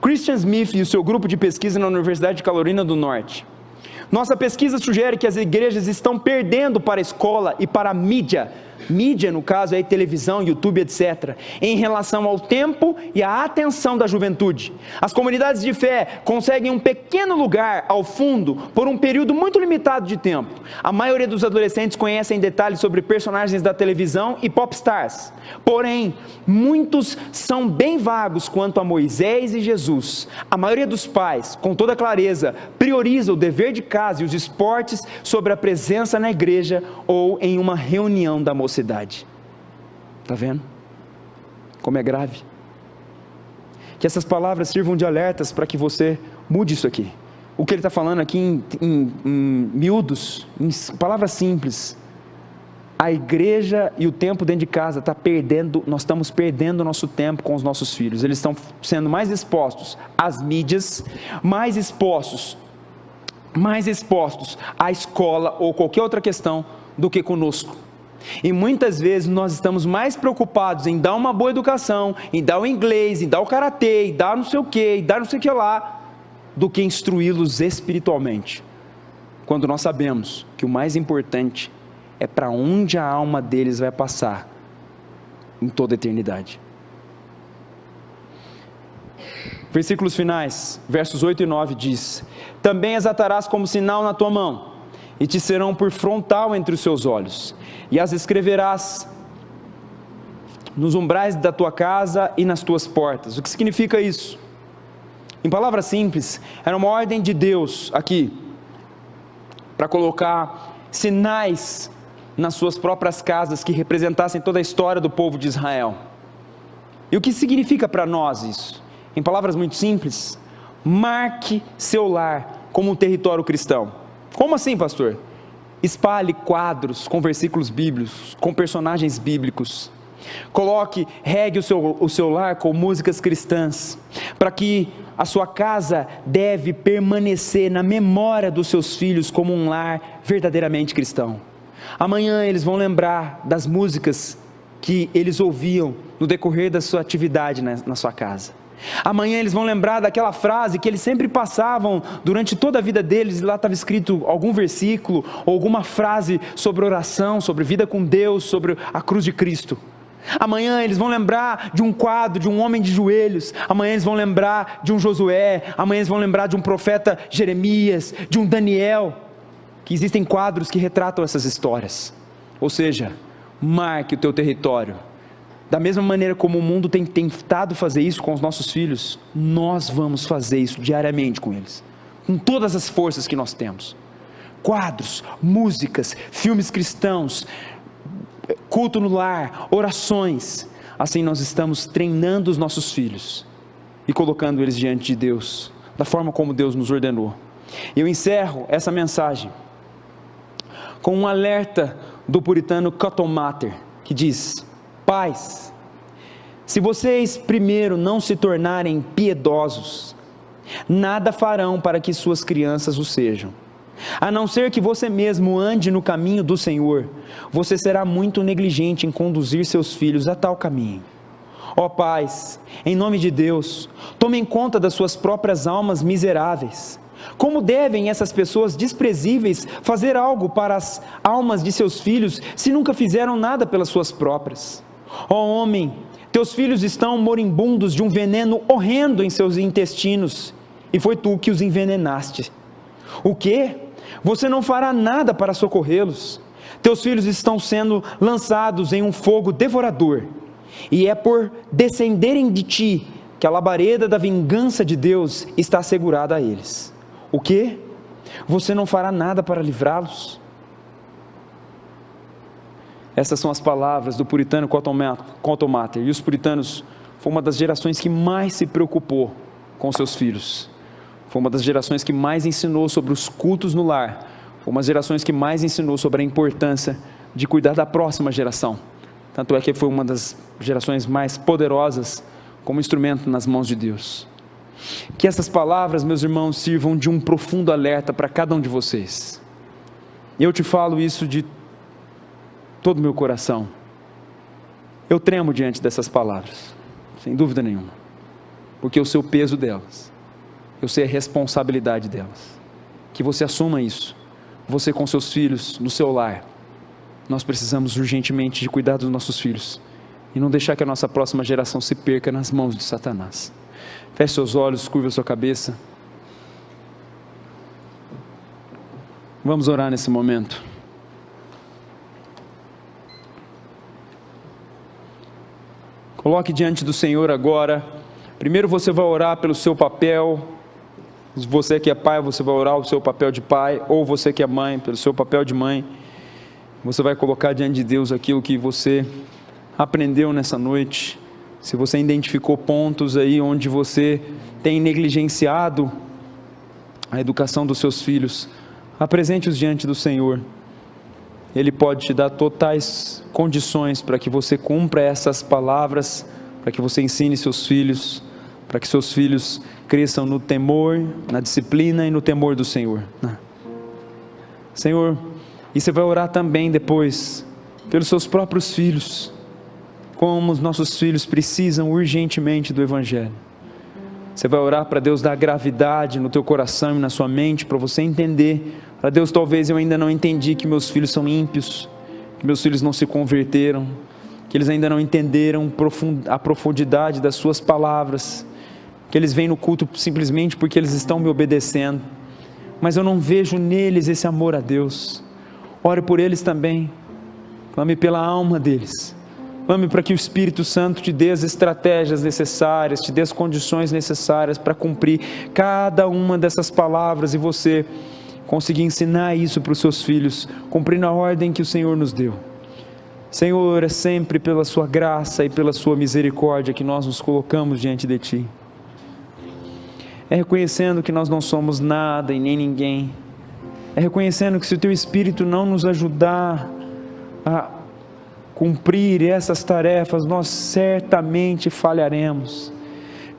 Christian Smith e o seu grupo de pesquisa na Universidade de Carolina do Norte. Nossa pesquisa sugere que as igrejas estão perdendo para a escola e para a mídia mídia no caso, aí televisão, YouTube, etc., em relação ao tempo e à atenção da juventude. As comunidades de fé conseguem um pequeno lugar ao fundo por um período muito limitado de tempo. A maioria dos adolescentes conhecem detalhes sobre personagens da televisão e popstars. Porém, muitos são bem vagos quanto a Moisés e Jesus. A maioria dos pais, com toda clareza, prioriza o dever de casa e os esportes sobre a presença na igreja ou em uma reunião da mocidade. Está vendo? Como é grave. Que essas palavras sirvam de alertas para que você mude isso aqui. O que ele está falando aqui em miúdos, em palavras simples. A igreja e o tempo dentro de casa está perdendo, nós estamos perdendo o nosso tempo com os nossos filhos. Eles estão sendo mais expostos às mídias, mais expostos à escola ou qualquer outra questão do que conosco. E muitas vezes nós estamos mais preocupados em dar uma boa educação, em dar o inglês, em dar o karatê, em dar não sei o que, em dar não sei o que lá, do que instruí-los espiritualmente. Quando nós sabemos que o mais importante é para onde a alma deles vai passar em toda a eternidade. Versículos finais, versos 8 e 9 diz: também as atarás como sinal na tua mão, e te serão por frontal entre os seus olhos, e as escreverás nos umbrais da tua casa e nas tuas portas. O que significa isso? Em palavras simples, era uma ordem de Deus aqui, para colocar sinais nas suas próprias casas que representassem toda a história do povo de Israel. E o que significa para nós isso? Em palavras muito simples, marque seu lar como um território cristão. Como assim, pastor? Espalhe quadros com versículos bíblicos, com personagens bíblicos. Regue o seu lar com músicas cristãs, para que a sua casa deve permanecer na memória dos seus filhos como um lar verdadeiramente cristão. Amanhã eles vão lembrar das músicas que eles ouviam no decorrer da sua atividade na sua casa. Amanhã eles vão lembrar daquela frase que eles sempre passavam durante toda a vida deles, e lá estava escrito algum versículo, ou alguma frase sobre oração, sobre vida com Deus, sobre a cruz de Cristo. Amanhã eles vão lembrar de um quadro, de um homem de joelhos. Amanhã eles vão lembrar de um Josué. Amanhã eles vão lembrar de um profeta Jeremias, de um Daniel. Que existem quadros que retratam essas histórias. Ou seja, marque o teu território. Da mesma maneira como o mundo tem tentado fazer isso com os nossos filhos, nós vamos fazer isso diariamente com eles, com todas as forças que nós temos. Quadros, músicas, filmes cristãos, culto no lar, orações. Assim nós estamos treinando os nossos filhos e colocando eles diante de Deus, da forma como Deus nos ordenou. Eu encerro essa mensagem com um alerta do puritano Cotton Mather, que diz: pais, se vocês primeiro não se tornarem piedosos, nada farão para que suas crianças o sejam. A não ser que você mesmo ande no caminho do Senhor, você será muito negligente em conduzir seus filhos a tal caminho. Ó pais, em nome de Deus, tomem conta das suas próprias almas miseráveis. Como devem essas pessoas desprezíveis fazer algo para as almas de seus filhos, se nunca fizeram nada pelas suas próprias? Ó homem, teus filhos estão moribundos de um veneno horrendo em seus intestinos, e foi tu que os envenenaste. O quê? Você não fará nada para socorrê-los. Teus filhos estão sendo lançados em um fogo devorador, e é por descenderem de ti que a labareda da vingança de Deus está assegurada a eles. O quê? Você não fará nada para livrá-los? Essas são as palavras do puritano Cotton Mather. E os puritanos foi uma das gerações que mais se preocupou com seus filhos. Foi uma das gerações que mais ensinou sobre os cultos no lar. Foi uma das gerações que mais ensinou sobre a importância de cuidar da próxima geração. Tanto é que foi uma das gerações mais poderosas como instrumento nas mãos de Deus. Que essas palavras, meus irmãos, sirvam de um profundo alerta para cada um de vocês. Eu te falo isso de todo o meu coração. Eu tremo diante dessas palavras, sem dúvida nenhuma, porque eu sei o peso delas, eu sei a responsabilidade delas. Que você assuma isso, você com seus filhos, no seu lar, nós precisamos urgentemente de cuidar dos nossos filhos e não deixar que a nossa próxima geração se perca nas mãos de Satanás. Feche seus olhos, curva sua cabeça. Vamos orar nesse momento. Coloque diante do Senhor agora. Primeiro você vai orar pelo seu papel. Você que é pai, você vai orar o seu papel de pai. Ou você que é mãe, pelo seu papel de mãe. Você vai colocar diante de Deus aquilo que você aprendeu nessa noite. Se você identificou pontos aí onde você tem negligenciado a educação dos seus filhos, apresente-os diante do Senhor. Ele pode te dar totais condições para que você cumpra essas palavras, para que você ensine seus filhos, para que seus filhos cresçam no temor, na disciplina e no temor do Senhor. Senhor, e você vai orar também depois pelos seus próprios filhos, como os nossos filhos precisam urgentemente do Evangelho. Você vai orar para Deus dar gravidade no teu coração e na sua mente, para você entender. Para Deus, talvez eu ainda não entendi que meus filhos são ímpios, que meus filhos não se converteram, que eles ainda não entenderam a profundidade das suas palavras, que eles vêm no culto simplesmente porque eles estão me obedecendo, mas eu não vejo neles esse amor a Deus. Ore por eles também, clame pela alma deles. Clame para que o Espírito Santo te dê as estratégias necessárias, te dê as condições necessárias para cumprir cada uma dessas palavras e você conseguir ensinar isso para os seus filhos, cumprindo a ordem que o Senhor nos deu. Senhor, é sempre pela sua graça e pela sua misericórdia que nós nos colocamos diante de Ti. É reconhecendo que nós não somos nada e nem ninguém. É reconhecendo que se o Teu Espírito não nos ajudar a cumprir essas tarefas, nós certamente falharemos.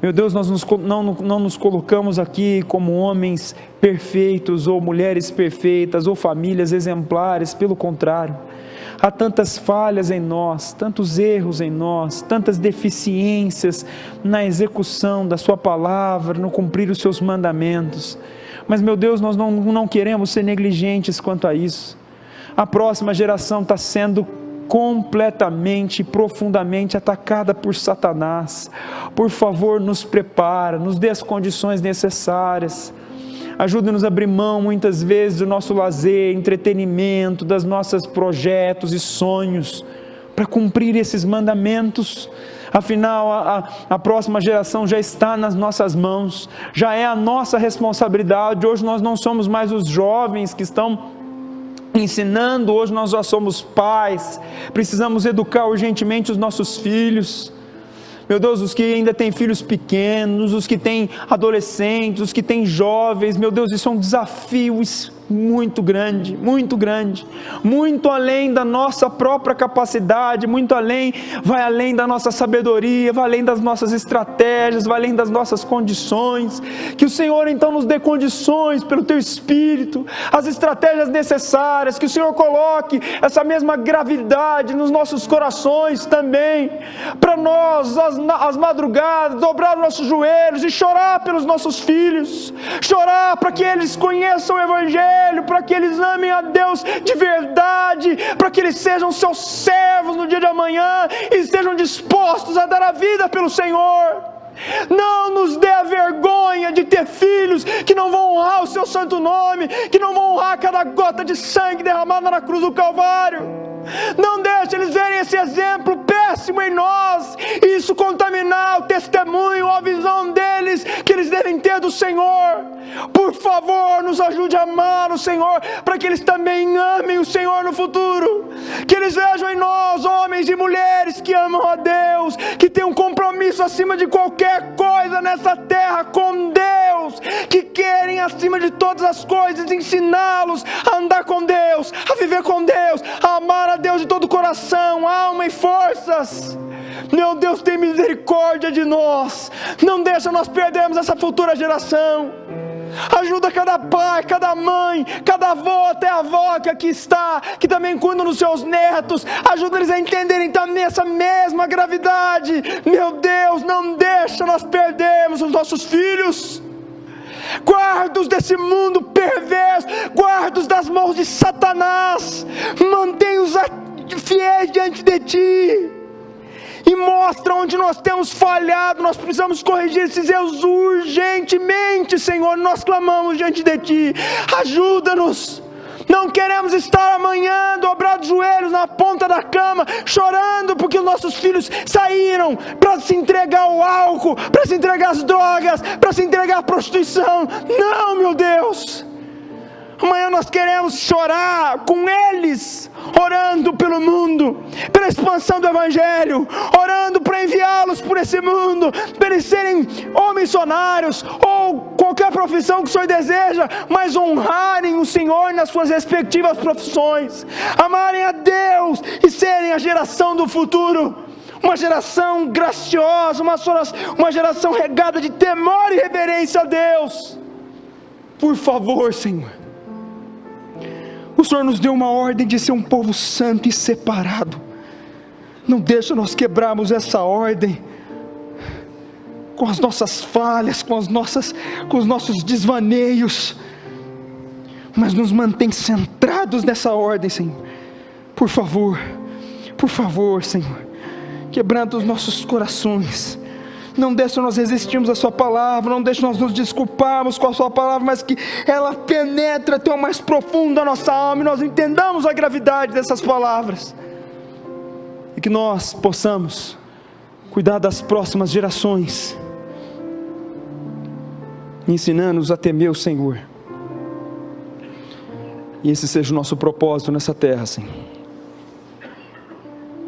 Meu Deus, nós não nos colocamos aqui como homens perfeitos, ou mulheres perfeitas, ou famílias exemplares, pelo contrário. Há tantas falhas em nós, tantos erros em nós, tantas deficiências na execução da Sua palavra, no cumprir os Seus mandamentos. Mas, meu Deus, nós não queremos ser negligentes quanto a isso. A próxima geração está sendo completamente, profundamente atacada por Satanás. Por favor, nos prepara, nos dê as condições necessárias. Ajuda-nos a abrir mão muitas vezes do nosso lazer, entretenimento, das nossos projetos e sonhos, para cumprir esses mandamentos. Afinal, a próxima geração já está nas nossas mãos, já é a nossa responsabilidade. Hoje nós não somos mais os jovens que estão ensinando, hoje nós já somos pais, precisamos educar urgentemente os nossos filhos. Meu Deus, os que ainda têm filhos pequenos, os que têm adolescentes, os que têm jovens, meu Deus, isso é um desafio muito grande, muito além da nossa própria capacidade, vai além da nossa sabedoria, vai além das nossas estratégias, vai além das nossas condições. Que o Senhor então nos dê condições pelo Teu Espírito, as estratégias necessárias, que o Senhor coloque essa mesma gravidade nos nossos corações também, para nós, às madrugadas, dobrar os nossos joelhos e chorar pelos nossos filhos, chorar para que eles conheçam o Evangelho, para que eles amem a Deus de verdade, para que eles sejam seus servos no dia de amanhã e estejam dispostos a dar a vida pelo Senhor. Não nos dê a vergonha de ter filhos que não vão honrar o Seu santo nome, que não vão honrar cada gota de sangue derramada na cruz do Calvário. Não deixe eles verem esse exemplo péssimo em nós, e isso contaminar o testemunho, a visão deles, que eles devem ter do Senhor. Por favor, nos ajude a amar o Senhor, para que eles também amem o Senhor no futuro. Que eles vejam em nós homens e mulheres que amam a Deus, que têm um compromisso acima de qualquer coisa nessa terra com Deus, que querem acima de todas as coisas ensiná-los a andar com Deus, a viver com Deus, a amar a Deus de todo o coração, alma e forças. Meu Deus, tem misericórdia de nós, não deixa nós perdermos essa futura geração. Ajuda cada pai, cada mãe, cada avó, até a avó que aqui está, que também cuida dos seus netos. Ajuda eles a entenderem também essa mesma gravidade. Meu Deus, não deixa nós perdermos os nossos filhos. guarda-os desse mundo perverso, guarda-os das mãos de Satanás, mantém-os fiéis diante de Ti, e mostra onde nós temos falhado. Nós precisamos corrigir esses erros urgentemente, Senhor. Nós clamamos diante de Ti, ajuda-nos. Não queremos estar amanhã dobrados os joelhos na ponta da cama, chorando porque os nossos filhos saíram para se entregar ao álcool, para se entregar às drogas, para se entregar à prostituição. Não, meu Deus. Amanhã nós queremos chorar com eles, orando pelo mundo, pela expansão do Evangelho, orando para enviá-los por esse mundo, para eles serem ou missionários, ou qualquer profissão que o Senhor deseja, mas honrarem o Senhor nas suas respectivas profissões, amarem a Deus e serem a geração do futuro, uma geração graciosa, uma geração regada de temor e reverência a Deus. Por favor, Senhor, o Senhor nos deu uma ordem de ser um povo santo e separado. Não deixa nós quebrarmos essa ordem com as nossas falhas, com os nossos desvaneios, mas nos mantém centrados nessa ordem, Senhor. Por favor, Senhor, quebranta os nossos corações. Não deixa nós resistirmos à Sua palavra, não deixa nós nos desculparmos com a Sua palavra, mas que ela penetre até o mais profundo da nossa alma, e nós entendamos a gravidade dessas palavras, e que nós possamos cuidar das próximas gerações, ensinando-nos a temer o Senhor, e esse seja o nosso propósito nessa terra, Senhor,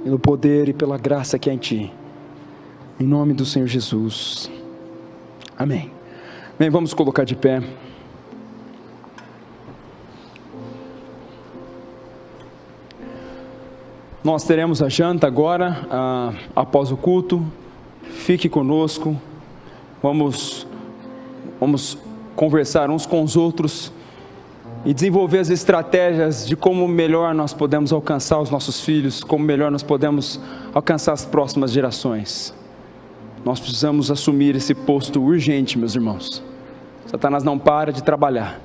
pelo poder e pela graça que há em Ti. Em nome do Senhor Jesus, amém. Bem, vamos colocar de pé. Nós teremos a janta agora, após o culto. Fique conosco, vamos conversar uns com os outros e desenvolver as estratégias de como melhor nós podemos alcançar os nossos filhos, como melhor nós podemos alcançar as próximas gerações. Nós precisamos assumir esse posto urgente, meus irmãos. Satanás não para de trabalhar,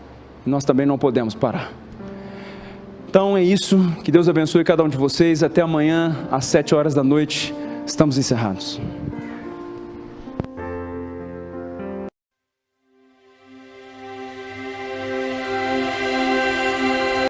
e nós também não podemos parar. Então é isso, que Deus abençoe cada um de vocês. Até amanhã às 7 horas da noite, estamos encerrados.